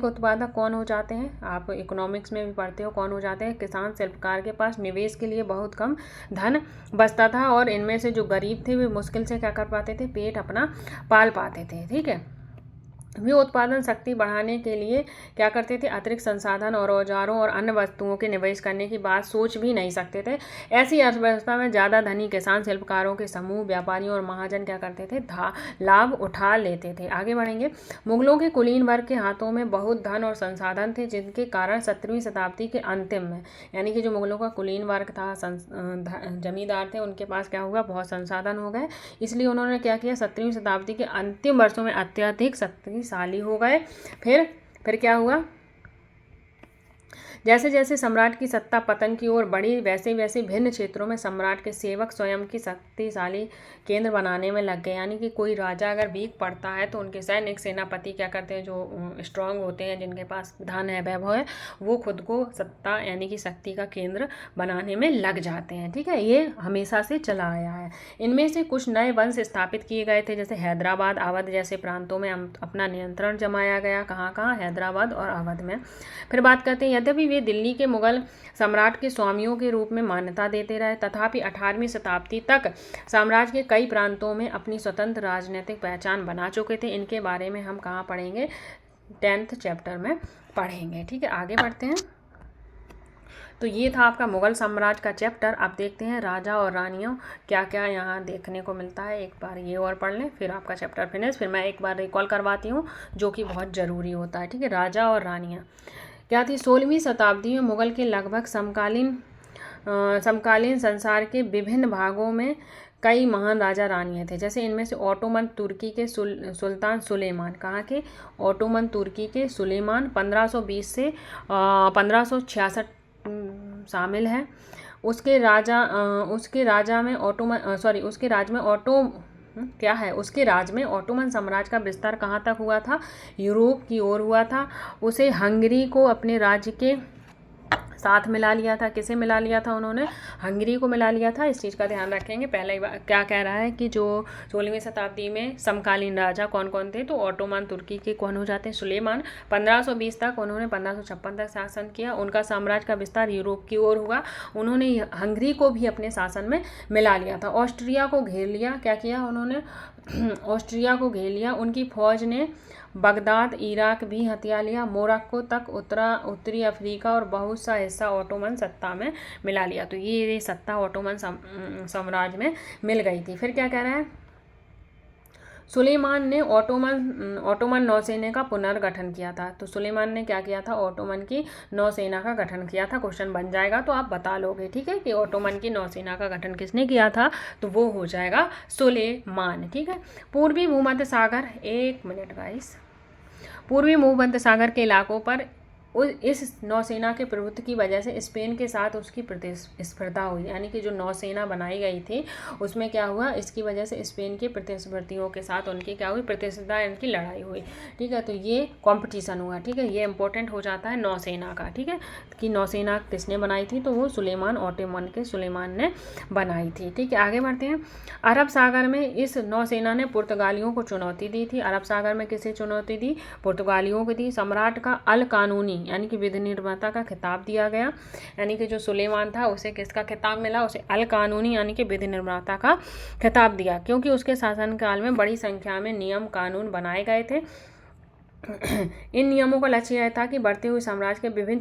उत्पादक कौन हो जाते हैं, आप इकोनॉमिक्स में भी पढ़ते हो, कौन हो जाते हैं, किसान शिल्पकार के पास निवेश के लिए बहुत कम धन बचता था और इनमें से जो गरीब थे वे मुश्किल से क्या कर पाते थे, पेट अपना पाल पाते थे। ठीक है, वे उत्पादन शक्ति बढ़ाने के लिए क्या करते थे, अतिरिक्त संसाधन और औजारों और अन्य वस्तुओं के निवेश करने की बात सोच भी नहीं सकते थे। ऐसी अर्थव्यवस्था में ज़्यादा धनी किसान, शिल्पकारों के समूह, व्यापारियों और महाजन क्या करते थे, लाभ उठा लेते थे। आगे बढ़ेंगे। मुगलों के कुलीन वर्ग के हाथों में बहुत धन और संसाधन थे, जिनके कारण 17वीं शताब्दी के अंतिम में, यानी कि जो मुगलों का कुलीन वर्ग था, जमींदार थे, उनके पास क्या हुआ, बहुत संसाधन हो गए। इसलिए उन्होंने क्या किया, 17वीं शताब्दी के अंतिम वर्षों में अत्यधिक शक्तिशाली हो गए। फिर क्या हुआ, जैसे जैसे सम्राट की सत्ता पतन की ओर बढ़ी, वैसे वैसे भिन्न क्षेत्रों में सम्राट के सेवक स्वयं की शक्तिशाली केंद्र बनाने में लग गए। यानी कि कोई राजा अगर वीक पड़ता है तो उनके सैनिक, सेनापति क्या करते हैं, जो स्ट्रांग होते हैं, जिनके पास धन है, वैभव है, वो खुद को सत्ता यानी कि शक्ति का केंद्र बनाने में लग जाते हैं। ठीक है, ये हमेशा से चला आया है। इनमें से कुछ नए वंश स्थापित किए गए थे, जैसे हैदराबाद, अवध जैसे प्रांतों में अपना नियंत्रण जमाया गया। कहाँ कहाँ, हैदराबाद और अवध में। फिर बात करते हैं, यद्यपि वे दिल्ली के मुगल सम्राट के स्वामियों के रूप में मान्यता देते रहे, तथापि 18वीं शताब्दी तक साम्राज्य के कई प्रांतों में अपनी स्वतंत्र राजनीतिक पहचान बना चुके थे। इनके बारे में हम कहाँ पढ़ेंगे, 10th चैप्टर में पढ़ेंगे। ठीक है, आगे बढ़ते हैं। तो ये था आपका मुगल साम्राज्य का चैप्टर। अब देखते हैं राजा और रानियों क्या क्या यहाँ देखने को मिलता है। एक बार ये और पढ़ लें, फिर आपका चैप्टर फिनिश। फिर मैं एक बार रिकॉल करवाती हूँ, जो कि बहुत ज़रूरी होता है। ठीक है, राजा और रानियाँ क्या थी। 16वीं शताब्दी में मुगल के लगभग समकालीन संसार के विभिन्न भागों में कई महान राजा रानियाँ थे। जैसे इनमें से ओटोमन तुर्की के सुल्तान सुलेमान, कहाँ के, ओटोमन तुर्की के सुलेमान 1520 से 1566 शामिल है। उसके राज में ओटोमन साम्राज्य का विस्तार कहाँ तक हुआ था, यूरोप की ओर हुआ था। उसे हंगरी को अपने राज्य के साथ मिला लिया था। किसे मिला लिया था उन्होंने, हंगरी को मिला लिया था। इस चीज़ का ध्यान रखेंगे। पहले क्या कह रहा है कि जो 16वीं शताब्दी में समकालीन राजा कौन कौन थे, तो ओटोमन तुर्की के कौन हो जाते हैं, सुलेमान। 1520 तक उन्होंने 1556 तक शासन किया। उनका साम्राज्य का विस्तार यूरोप की ओर हुआ। उन्होंने हंगरी को भी अपने शासन में मिला लिया था। ऑस्ट्रिया को घेर लिया। क्या किया उन्होंने, ऑस्ट्रिया को घेर लिया। उनकी फौज ने बगदाद, इराक भी हथिया लिया। मोरक्को तक उत्तरी अफ्रीका और बहुत सा हिस्सा ओटोमन सत्ता में मिला लिया। तो ये सत्ता ओटोमन साम्राज्य में मिल गई थी। फिर क्या कह रहा है, सुलेमान ने ओटोमन नौसेना का पुनर्गठन किया था। तो सुलेमान ने क्या किया था, ओटोमन की नौसेना का गठन किया था। क्वेश्चन बन जाएगा तो आप बता लोगे। ठीक है, कि ओटोमन की नौसेना का गठन किसने किया था, तो वो हो जाएगा सुलेमान। ठीक है, पूर्वी भूमध्य सागर, एक मिनट गाइस, पूर्वी भूमध्य सागर के इलाकों पर इस नौसेना के प्रभुत्व की वजह से स्पेन के साथ उसकी प्रतिस्पर्धा हुई। यानी कि जो नौसेना बनाई गई थी उसमें क्या हुआ, इसकी वजह से स्पेन के प्रतिस्पर्धियों के साथ उनकी क्या हुई, प्रतिस्पर्धा, इनकी लड़ाई हुई। ठीक है, तो ये कंपटीशन हुआ। ठीक है, ये इंपॉर्टेंट हो जाता है नौसेना का। ठीक है, कि नौसेना किसने बनाई थी, तो वो सुलेमान, ओटोमन के सुलेमान ने बनाई थी। ठीक है, आगे बढ़ते हैं। अरब सागर में इस नौसेना ने पुर्तगालियों को चुनौती दी थी। अरब सागर में किसे चुनौती दी, पुर्तगालियों को दी। सम्राट का अल कानूनी यानी कि विधि निर्माता का खिताब दिया गया। यानी कि जो सुलेमान था उसे किसका खिताब मिला, उसे अल कानूनी यानी कि विधि निर्माता का खिताब दिया, क्योंकि उसके शासनकाल में बड़ी संख्या में नियम कानून बनाए गए थे। इन नियमों का लक्ष्य यह था कि बढ़ते हुए साम्राज्य के विभिन्न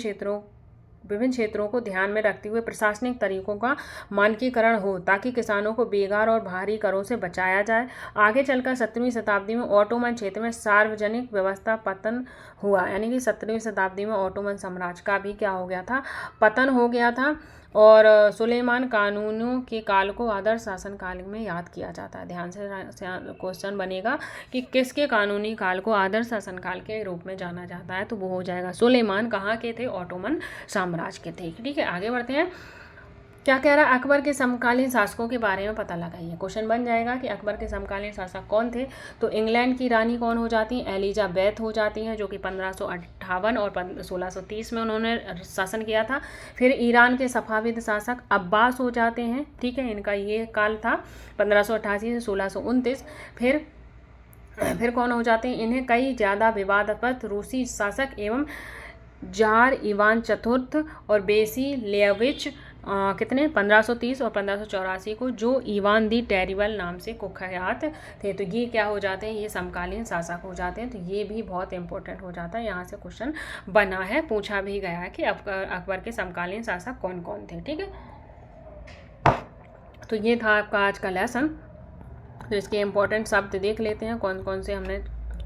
क्षेत्रों को ध्यान में रखते हुए प्रशासनिक तरीकों का मानकीकरण हो, ताकि किसानों को बेगार और भारी करों से बचाया जाए। आगे चलकर 17वीं शताब्दी में ओटोमन क्षेत्र में सार्वजनिक व्यवस्था पतन हुआ। यानी कि 17वीं शताब्दी में ओटोमन साम्राज्य का भी क्या हो गया था, पतन हो गया था। और सुलेमान कानूनों के काल को आदर्श शासन काल में याद किया जाता है। ध्यान से क्वेश्चन बनेगा कि किसके कानूनी काल को आदर्श शासन काल के रूप में जाना जाता है, तो वो हो जाएगा सुलेमान। कहाँ के थे, ओटोमन साम्राज्य के थे। ठीक है, आगे बढ़ते हैं। क्या कह रहा है, अकबर के समकालीन शासकों के बारे में पता लगाइए। क्वेश्चन बन जाएगा कि अकबर के समकालीन शासक कौन थे। तो इंग्लैंड की रानी कौन हो जाती हैं, एलिजाबेथ हो जाती हैं, जो कि 1558 और 1630 में उन्होंने शासन किया था। फिर ईरान के सफाविद शासक अब्बास हो जाते हैं। ठीक है, इनका ये काल था 1588 से 1629। फिर कौन हो जाते हैं, इन्हें कई ज़्यादा विवादास्पद रूसी शासक एवं जार इवान चतुर्थ और बेसी लेविच कितने 1530 और 1584 को, जो इवान दी टेरिबल नाम से कुख्यात थे। तो ये क्या हो जाते हैं, ये समकालीन शासक हो जाते हैं। तो ये भी बहुत इंपॉर्टेंट हो जाता है, यहाँ से क्वेश्चन बना है, पूछा भी गया है कि अकबर के समकालीन शासक कौन कौन थे। ठीक है, तो ये था आपका आज का लेसन। तो इसके इम्पोर्टेंट शब्द देख लेते हैं कौन कौन से हमने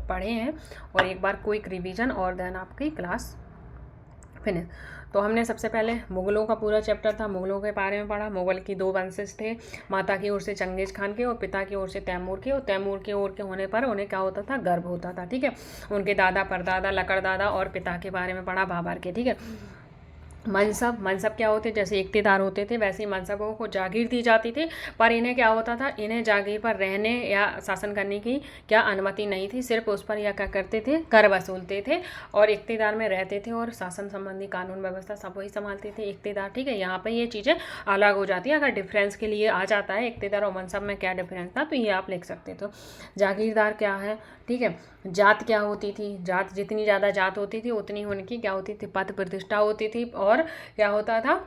पढ़े हैं, और एक बार क्विक रिवीजन और देन आपकी क्लास फिनिश। तो हमने सबसे पहले मुगलों का पूरा चैप्टर था, मुगलों के बारे में पढ़ा। मुगल की 2 वंशज थे, माता की ओर से चंगेज़ खान के और पिता की ओर से तैमूर के। और तैमूर के ओर के होने पर उन्हें क्या होता था, गर्व होता था। ठीक है, उनके दादा परदादा लकड़दादा और पिता के बारे में पढ़ा, बाबर के। ठीक है, मनसब क्या होते, जैसे इक्तिदार होते थे वैसे ही मनसबों को जागीर दी जाती थी, पर इन्हें क्या होता था, इन्हें जागीर पर रहने या शासन करने की क्या अनुमति नहीं थी। सिर्फ उस पर यह क्या करते थे, कर वसूलते थे और इक्तिदार में रहते थे, और शासन संबंधी कानून व्यवस्था सब वही संभालते थे, इक्तिदार। ठीक है, यहाँ पर ये चीज़ें अलग हो जाती है। अगर डिफरेंस के लिए आ जाता है इक्तिदार और मनसब में क्या डिफरेंस था, तो ये आप लिख सकते। तो जागीरदार क्या है, ठीक है। जात क्या होती थी, जात जितनी ज़्यादा जात होती थी उतनी उनकी क्या होती थी, पद प्रतिष्ठा होती थी, और क्या होता था,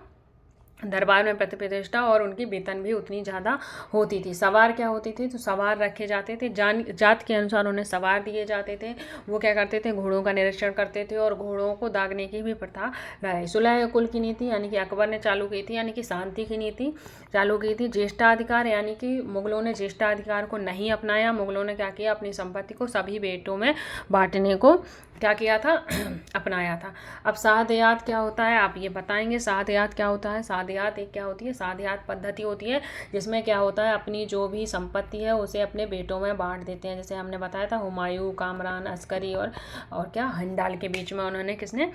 दरबार में प्रतिष्ठा और उनकी वेतन भी उतनी ज़्यादा होती थी। सवार क्या होती थी, तो सवार रखे जाते थे, जात के अनुसार उन्हें सवार दिए जाते थे। वो क्या करते थे, घोड़ों का निरीक्षण करते थे और घोड़ों को दागने की भी प्रथा रही। सुलह कुल की नीति यानी कि अकबर ने चालू की थी, यानी कि शांति की नीति चालू की थी। ज्येष्ठाधिकार यानी कि मुगलों ने ज्येष्ठाधिकार को नहीं अपनाया। मुगलों ने क्या किया, अपनी संपत्ति को सभी बेटों में बांटने को क्या किया था, अपनाया था। अब साहदयात क्या होता है, आप ये बताएंगे। साहदयात क्या होता है, साहदयात एक क्या होती है, साहदयात पद्धति होती है जिसमें क्या होता है, अपनी जो भी संपत्ति है उसे अपने बेटों में बांट देते हैं। जैसे हमने बताया था, हुमायूं, कामरान, अस्करी और क्या हंडाल के बीच में उन्होंने किसने,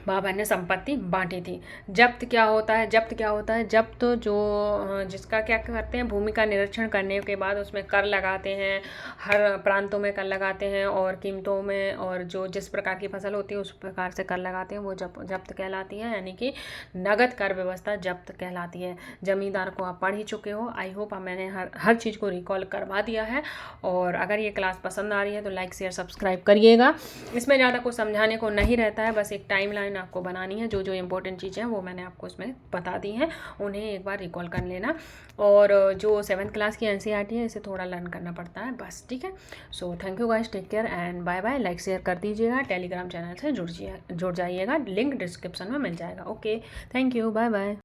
बाबर ने संपत्ति बांटी थी। जब्त क्या होता है, जब्त क्या होता है, जब्त जो जिसका क्या करते हैं, भूमि का निरीक्षण करने के बाद उसमें कर लगाते हैं, हर प्रांतों में कर लगाते हैं, और कीमतों में, और जो जिस प्रकार की फसल होती है उस प्रकार से कर लगाते हैं, वो जब्त कहलाती है, यानी कि नगद कर व्यवस्था जब्त कहलाती है। जमींदार को आप पढ़ ही चुके हो, आई होप मैंने हर चीज़ को रिकॉल करवा दिया है। और अगर ये क्लास पसंद आ रही है तो लाइक शेयर सब्सक्राइब करिएगा। इसमें ज़्यादा कुछ समझाने को नहीं रहता है, बस एक टाइम लाइन आपको बनानी है। जो जो इंपॉर्टेंट चीज़ें हैं वो मैंने आपको इसमें बता दी हैं, उन्हें एक बार रिकॉल कर लेना। और जो 7th क्लास की एनसीईआरटी है इसे थोड़ा लर्न करना पड़ता है बस। ठीक है, so thank you guys, take care and bye bye. Like share कर दीजिएगा, टेलीग्राम चैनल से जुड़ जाइएगा, लिंक डिस्क्रिप्शन में मिल जाएगा। Okay, thank you, bye bye.